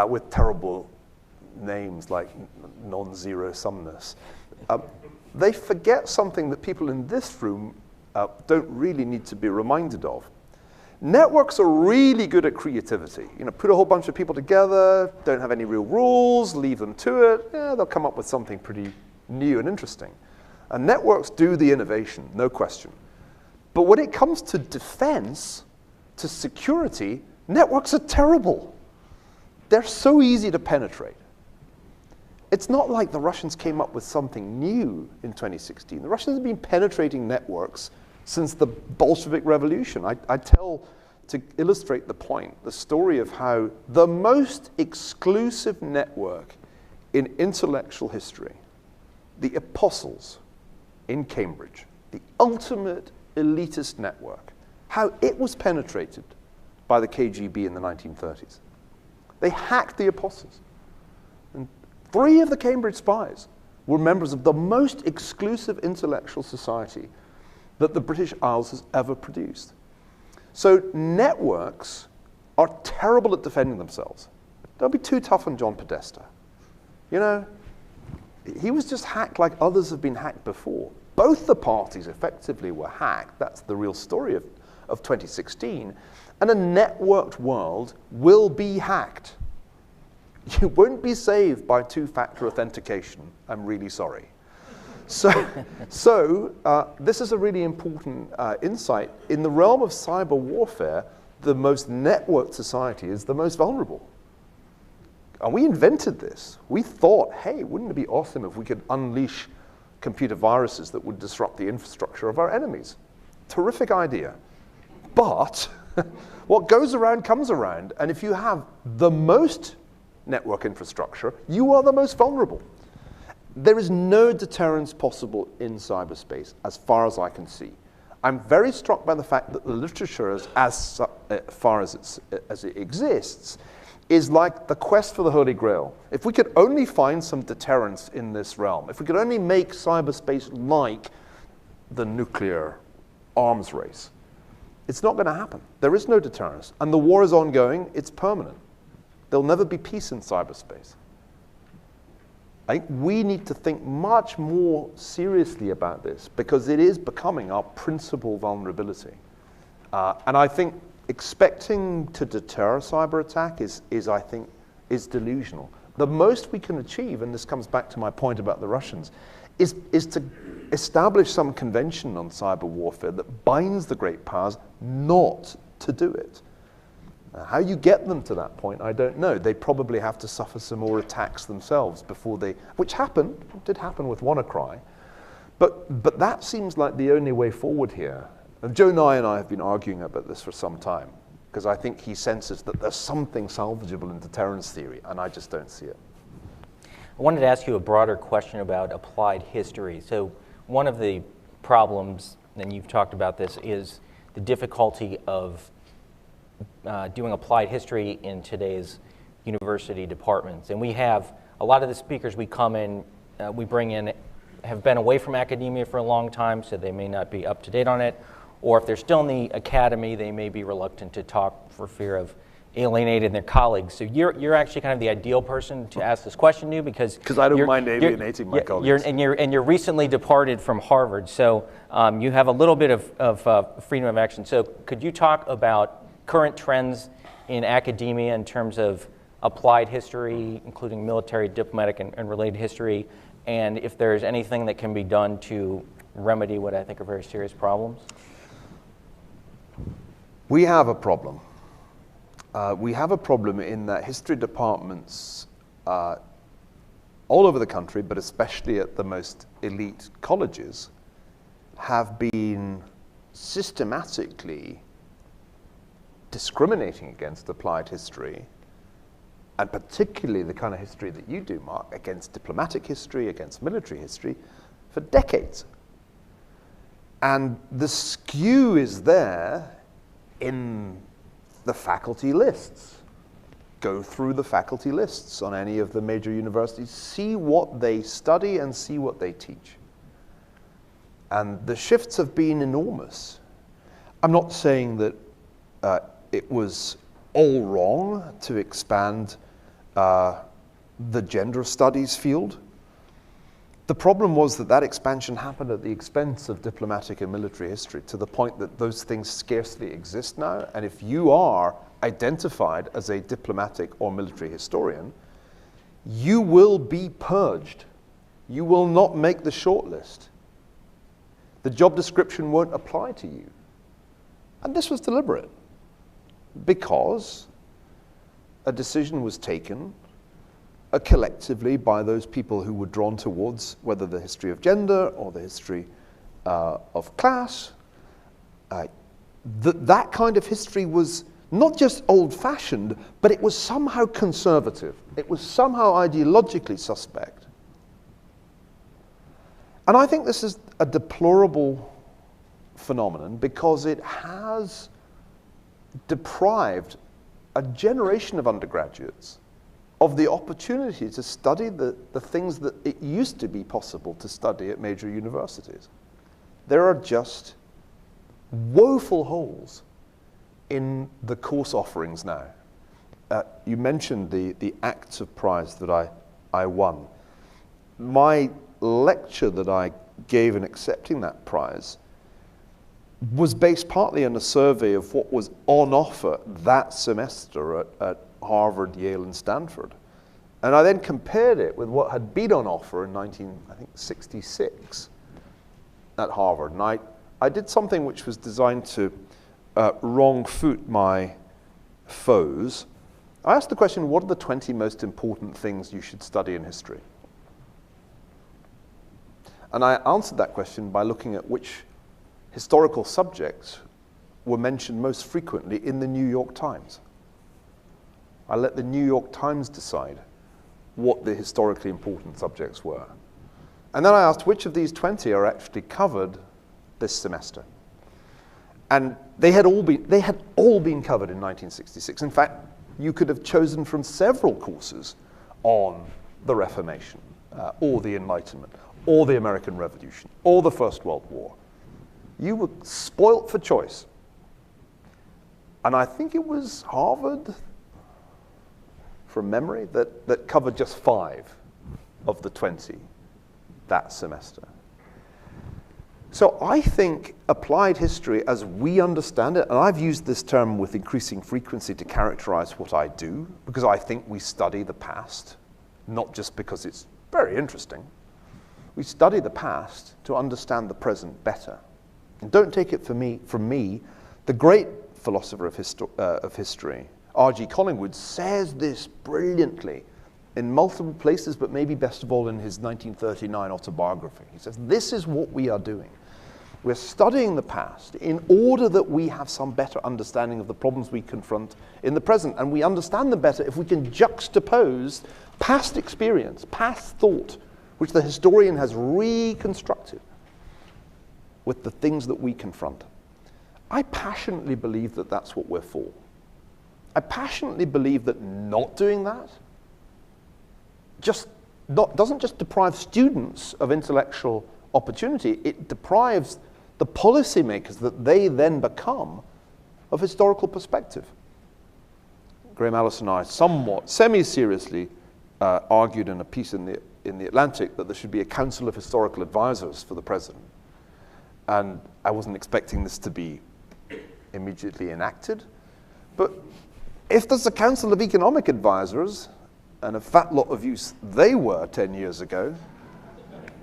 with terrible names like non-zero sumness. They forget something that people in this room don't really need to be reminded of. Networks are really good at creativity. You know, put a whole bunch of people together, don't have any real rules, leave them to it, they'll come up with something pretty new and interesting. And networks do the innovation, no question. But when it comes to defense, to security, networks are terrible. They're so easy to penetrate. It's not like the Russians came up with something new in 2016. The Russians have been penetrating networks since the Bolshevik Revolution. I tell, to illustrate the point, the story of how the most exclusive network in intellectual history, the Apostles in Cambridge, the ultimate elitist network, how it was penetrated by the KGB in the 1930s. They hacked the Apostles. And 3 of the Cambridge spies were members of the most exclusive intellectual society that the British Isles has ever produced. So networks are terrible at defending themselves. Don't be too tough on John Podesta. You know, he was just hacked like others have been hacked before. Both the parties effectively were hacked. That's the real story of 2016. And a networked world will be hacked. You won't be saved by 2-factor authentication. I'm really sorry. So this is a really important insight. In the realm of cyber warfare, the most networked society is the most vulnerable. And we invented this. We thought, hey, wouldn't it be awesome if we could unleash computer viruses that would disrupt the infrastructure of our enemies? Terrific idea. But what goes around comes around. And if you have the most network infrastructure, you are the most vulnerable. There is no deterrence possible in cyberspace, as far as I can see. I'm very struck by the fact that the literature, as far as it exists, is like the quest for the Holy Grail. If we could only find some deterrence in this realm, if we could only make cyberspace like the nuclear arms race, it's not going to happen. There is no deterrence. And the war is ongoing. It's permanent. There'll never be peace in cyberspace. I think we need to think much more seriously about this because it is becoming our principal vulnerability. And I think expecting to deter a cyber attack is delusional. The most we can achieve, and this comes back to my point about the Russians, is to establish some convention on cyber warfare that binds the great powers not to do it. How you get them to that point, I don't know. They probably have to suffer some more attacks themselves before they, which did happen with WannaCry. But that seems like the only way forward here. And Joe Nye and I have been arguing about this for some time, because I think he senses that there's something salvageable in deterrence theory, and I just don't see it. I wanted to ask you a broader question about applied history. So one of the problems, and you've talked about this, is the difficulty of doing applied history in today's university departments. And we have a lot of the speakers we bring in have been away from academia for a long time, so they may not be up to date on it. Or if they're still in the academy, they may be reluctant to talk for fear of alienated their colleagues. So you're actually kind of the ideal person to ask this question to, because I don't mind alienating my colleagues. You're recently departed from Harvard, so you have a little bit of freedom of action. So could you talk about current trends in academia in terms of applied history, including military, diplomatic, and related history, and if there's anything that can be done to remedy what I think are very serious problems? We have a problem. We have a problem in that history departments all over the country, but especially at the most elite colleges, have been systematically discriminating against applied history, and particularly the kind of history that you do, Mark, against diplomatic history, against military history, for decades. And the skew is there in the faculty lists. Go through the faculty lists on any of the major universities, see what they study and see what they teach. And the shifts have been enormous. I'm not saying that it was all wrong to expand the gender studies field. The problem was that expansion happened at the expense of diplomatic and military history, to the point that those things scarcely exist now. And if you are identified as a diplomatic or military historian, you will be purged. You will not make the shortlist. The job description won't apply to you. And this was deliberate, because a decision was taken collectively by those people who were drawn towards whether the history of gender or the history of class. That kind of history was not just old-fashioned, but it was somehow conservative. It was somehow ideologically suspect. And I think this is a deplorable phenomenon, because it has deprived a generation of undergraduates of the opportunity to study the things that it used to be possible to study at major universities. There are just woeful holes in the course offerings now. You mentioned the Acts of Prize that I won. My lecture that I gave in accepting that prize was based partly on a survey of what was on offer that semester at Harvard, Yale, and Stanford. And I then compared it with what had been on offer in 1966 at Harvard. And I did something which was designed to wrong foot my foes. I asked the question, what are the 20 most important things you should study in history? And I answered that question by looking at which historical subjects were mentioned most frequently in the New York Times. I let the New York Times decide what the historically important subjects were. And then I asked which of these 20 are actually covered this semester. And they had all been covered in 1966. In fact, you could have chosen from several courses on the Reformation, or the Enlightenment, or the American Revolution, or the First World War. You were spoilt for choice. And I think it was Harvard, from memory, that covered just 5 of the 20 that semester. So I think applied history, as we understand it, and I've used this term with increasing frequency to characterize what I do, because I think we study the past, not just because it's very interesting. We study the past to understand the present better. And don't take it from me, the great philosopher of history, R.G. Collingwood, says this brilliantly in multiple places, but maybe best of all in his 1939 autobiography. He says, this is what we are doing. We're studying the past in order that we have some better understanding of the problems we confront in the present. And we understand them better if we can juxtapose past experience, past thought, which the historian has reconstructed, with the things that we confront. I passionately believe that that's what we're for. I passionately believe that not doing that doesn't just deprive students of intellectual opportunity, it deprives the policymakers that they then become of historical perspective. Graham Allison and I somewhat semi-seriously argued in a piece in the Atlantic that there should be a Council of Historical Advisors for the President. And I wasn't expecting this to be immediately enacted. But if there's a Council of Economic Advisors, and a fat lot of use they were 10 years ago,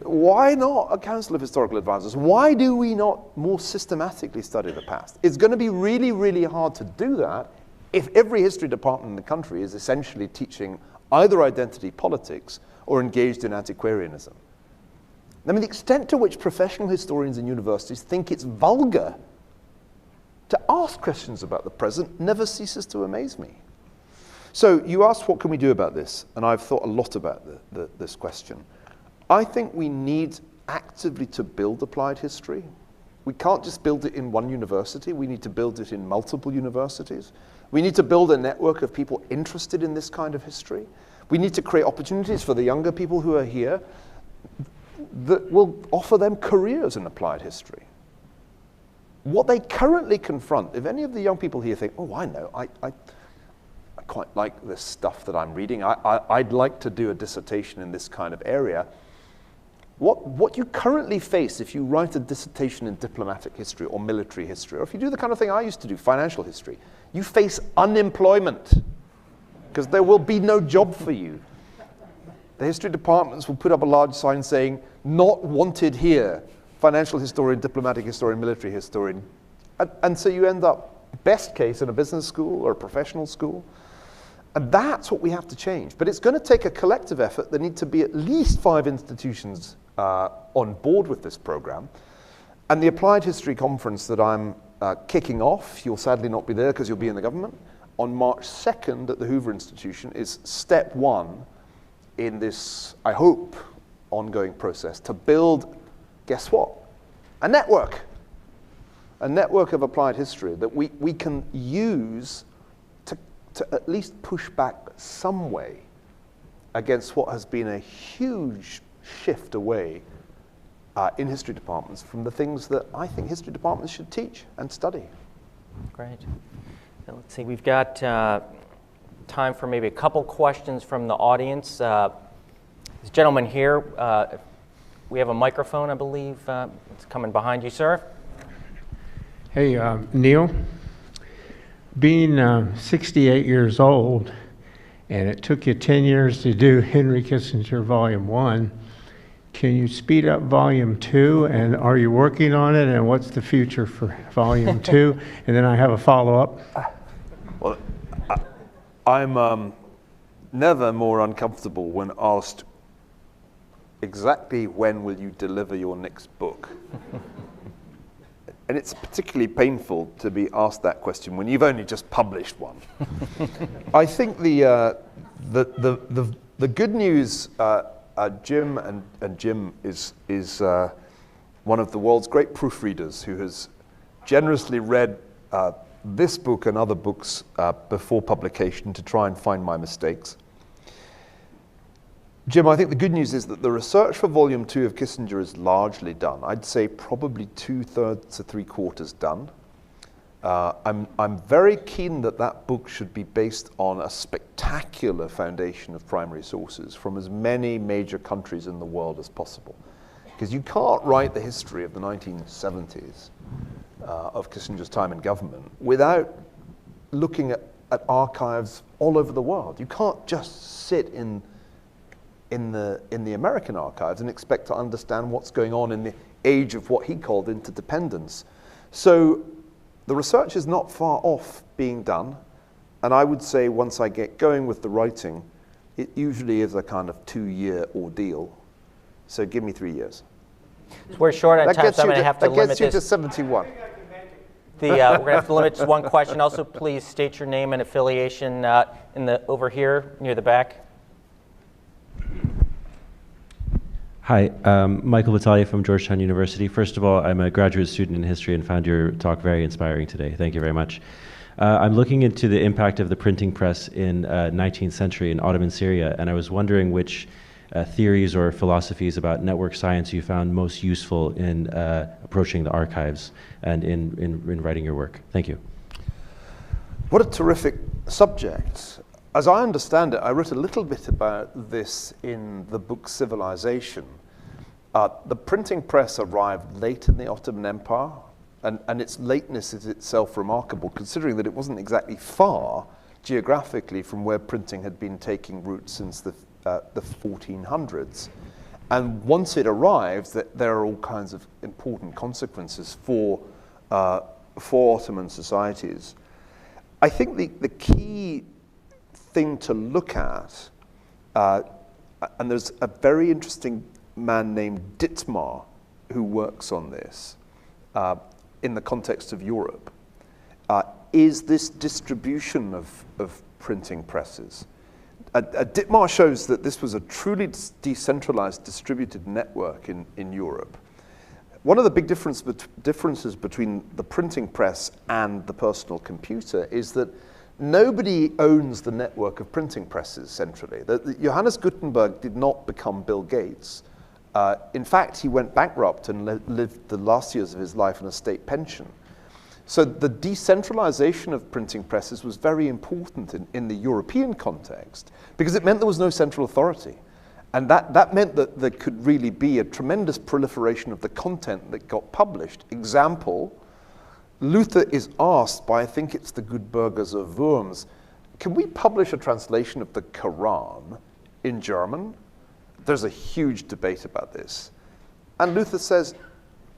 why not a Council of Historical Advisors? Why do we not more systematically study the past? It's going to be really, really hard to do that if every history department in the country is essentially teaching either identity politics or engaged in antiquarianism. I mean, the extent to which professional historians in universities think it's vulgar to ask questions about the present never ceases to amaze me. So you asked, what can we do about this? And I've thought a lot about this question. I think we need actively to build applied history. We can't just build it in one university. We need to build it in multiple universities. We need to build a network of people interested in this kind of history. We need to create opportunities for the younger people who are here that will offer them careers in applied history. What they currently confront, if any of the young people here think, oh, I know, I quite like this stuff that I'm reading. I'd like to do a dissertation in this kind of area. What you currently face if you write a dissertation in diplomatic history or military history, or if you do the kind of thing I used to do, financial history, you face unemployment because there will be no job for you. The history departments will put up a large sign saying, not wanted here, financial historian, diplomatic historian, military historian. And so you end up, best case, in a business school or a professional school. And that's what we have to change. But it's going to take a collective effort. There need to be at least 5 institutions on board with this program. And the Applied History Conference that I'm kicking off, you'll sadly not be there because you'll be in the government, on March 2nd at the Hoover Institution is step 1 in this, I hope, ongoing process to build, guess what? A network of applied history that we can use to at least push back some way against what has been a huge shift away in history departments from the things that I think history departments should teach and study. Great. Now, let's see, we've got time for maybe a couple questions from the audience. This gentleman here, we have a microphone, I believe. It's coming behind you, sir. Hey, Neil. Being 68 years old, and it took you 10 years to do Henry Kissinger Volume 1, can you speed up Volume 2, and are you working on it, and what's the future for Volume 2? And then I have a follow-up. Well, I'm never more uncomfortable when asked, exactly when will you deliver your next book? And it's particularly painful to be asked that question when you've only just published one. I think the good news, Jim and Jim is one of the world's great proofreaders who has generously read this book and other books before publication to try and find my mistakes. Jim, I think the good news is that the research for Volume 2 of Kissinger is largely done. I'd say probably 2/3 to 3/4 done. I'm very keen that that book should be based on a spectacular foundation of primary sources from as many major countries in the world as possible. Because you can't write the history of the 1970s of Kissinger's time in government without looking at archives all over the world. You can't just sit in the American archives and expect to understand what's going on in the age of what he called interdependence. So the research is not far off being done, and I would say once I get going with the writing, it usually is a kind of 2-year ordeal. So give me 3 years. We're short on time, so I'm going to have to limit this. That gets you to 71. We're going to have to limit to one question. Also, please state your name and affiliation over here near the back. Hi, Michael Battaglia from Georgetown University. First of all, I'm a graduate student in history and found your talk very inspiring today. Thank you very much. I'm looking into the impact of the printing press in 19th century in Ottoman Syria, and I was wondering which theories or philosophies about network science you found most useful in approaching the archives and in writing your work. Thank you. What a terrific subject. As I understand it, I wrote a little bit about this in the book Civilization. The printing press arrived late in the Ottoman Empire, and its lateness is itself remarkable, considering that it wasn't exactly far geographically from where printing had been taking root since the 1400s. And once it arrives, there are all kinds of important consequences for Ottoman societies. I think the key thing to look at, and there's a very interesting man named Dittmar who works on this in the context of Europe, is this distribution of printing presses. Dittmar shows that this was a truly decentralized distributed network in Europe. One of the big differences between the printing press and the personal computer is that nobody owns the network of printing presses centrally. Johannes Gutenberg did not become Bill Gates. In fact, he went bankrupt and lived the last years of his life on a state pension. So the decentralization of printing presses was very important in the European context because it meant there was no central authority. And that meant that there could really be a tremendous proliferation of the content that got published. Example, Luther is asked by, I think it's the good burghers of Worms, can we publish a translation of the Quran in German? There's a huge debate about this. And Luther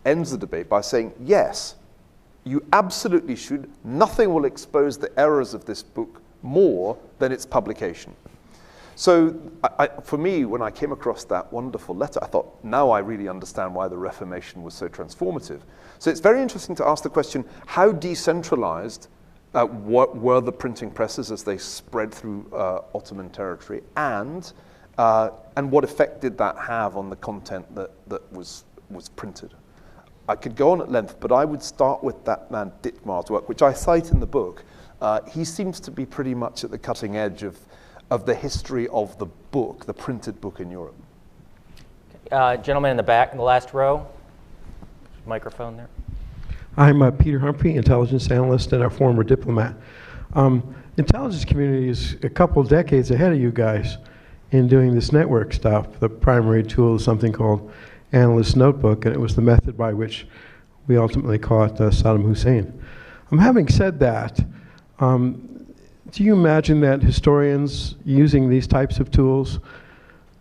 ends the debate by saying, yes, you absolutely should. Nothing will expose the errors of this book more than its publication. So for me, when I came across that wonderful letter, I thought, now I really understand why the Reformation was so transformative. So it's very interesting to ask the question, how decentralized were the printing presses as they spread through Ottoman territory, and what effect did that have on the content that was printed? I could go on at length, but I would start with that man Dittmar's work, which I cite in the book. He seems to be pretty much at the cutting edge of the history of the book, the printed book in Europe. Gentleman in the back, in the last row. Microphone there. I'm Peter Humphrey, intelligence analyst and a former diplomat. Intelligence community is a couple decades ahead of you guys in doing this network stuff. The primary tool is something called Analyst Notebook, and it was the method by which we ultimately caught Saddam Hussein. Having said that, do you imagine that historians using these types of tools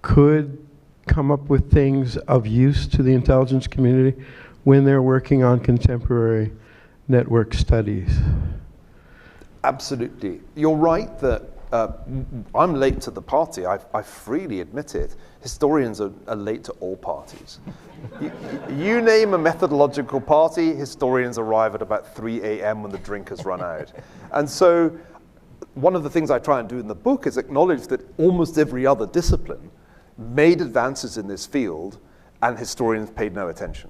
could come up with things of use to the intelligence community when they're working on contemporary network studies? Absolutely. You're right that I'm late to the party. I freely admit it. Historians are late to all parties. You name a methodological party, historians arrive at about 3 a.m. when the drink has run out. And so one of the things I try and do in the book is acknowledge that almost every other discipline made advances in this field, and historians paid no attention.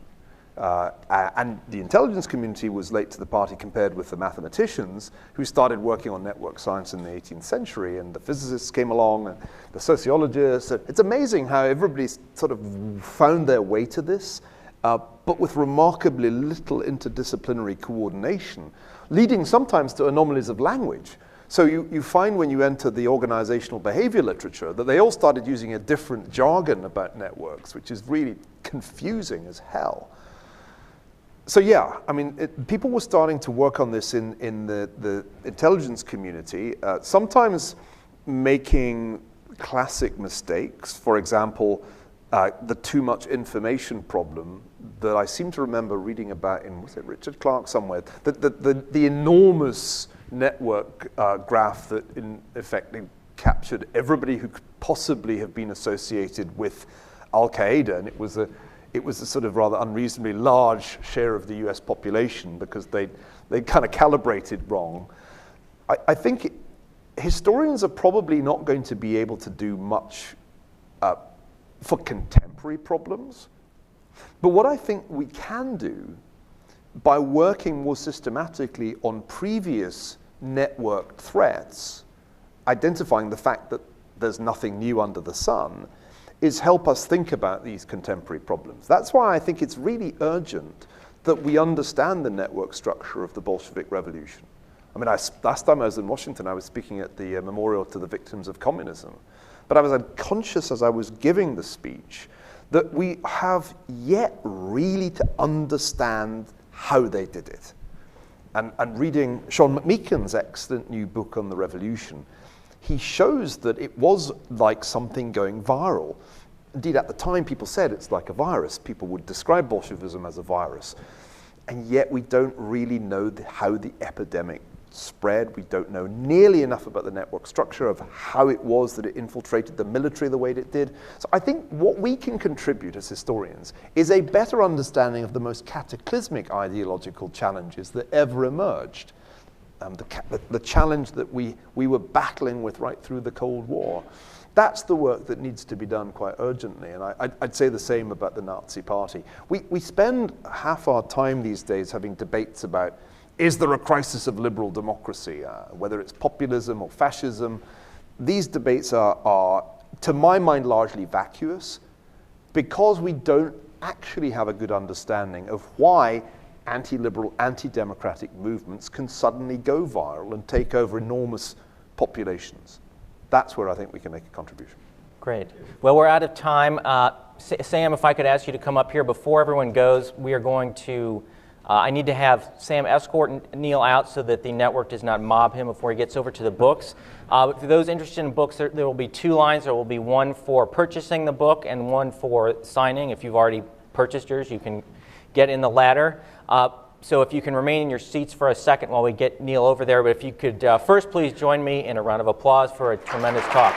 And the intelligence community was late to the party compared with the mathematicians who started working on network science in the 18th century, and the physicists came along, and the sociologists. It's amazing how everybody sort of found their way to this, but with remarkably little interdisciplinary coordination, leading sometimes to anomalies of language. So you find when you enter the organizational behavior literature that they all started using a different jargon about networks, which is really confusing as hell. So yeah, I mean, people were starting to work on this in the intelligence community, sometimes making classic mistakes. For example, the too much information problem that I seem to remember reading about in, was it Richard Clarke somewhere? The enormous network graph that in effect captured everybody who could possibly have been associated with Al-Qaeda, and it was a sort of rather unreasonably large share of the US population because they kind of calibrated wrong. I think historians are probably not going to be able to do much for contemporary problems. But what I think we can do by working more systematically on previous networked threats, identifying the fact that there's nothing new under the sun, is help us think about these contemporary problems. That's why I think it's really urgent that we understand the network structure of the Bolshevik Revolution. I mean, last time I was in Washington, I was speaking at the memorial to the victims of communism. But I was unconscious as I was giving the speech that we have yet really to understand how they did it. And reading Sean McMeekan's excellent new book on the revolution, he shows that it was like something going viral. Indeed, at the time, people said it's like a virus. People would describe Bolshevism as a virus. And yet we don't really know how the epidemic spread. We don't know nearly enough about the network structure of how it was that it infiltrated the military the way that it did. So I think what we can contribute as historians is a better understanding of the most cataclysmic ideological challenges that ever emerged. The challenge that we were battling with right through the Cold War. That's the work that needs to be done quite urgently, and I'd say the same about the Nazi Party. We spend half our time these days having debates about, is there a crisis of liberal democracy, whether it's populism or fascism. These debates are, to my mind, largely vacuous because we don't actually have a good understanding of why anti-liberal, anti-democratic movements can suddenly go viral and take over enormous populations. That's where I think we can make a contribution. Great. Well, we're out of time. Sam, if I could ask you to come up here before everyone goes, we are going to, I need to have Sam escort Neil out so that the network does not mob him before he gets over to the books. For those interested in books, there will be two lines. There will be one for purchasing the book and one for signing. If you've already purchased yours, you can get in the ladder. So if you can remain in your seats for a second while we get Neil over there, but if you could first please join me in a round of applause for a tremendous talk.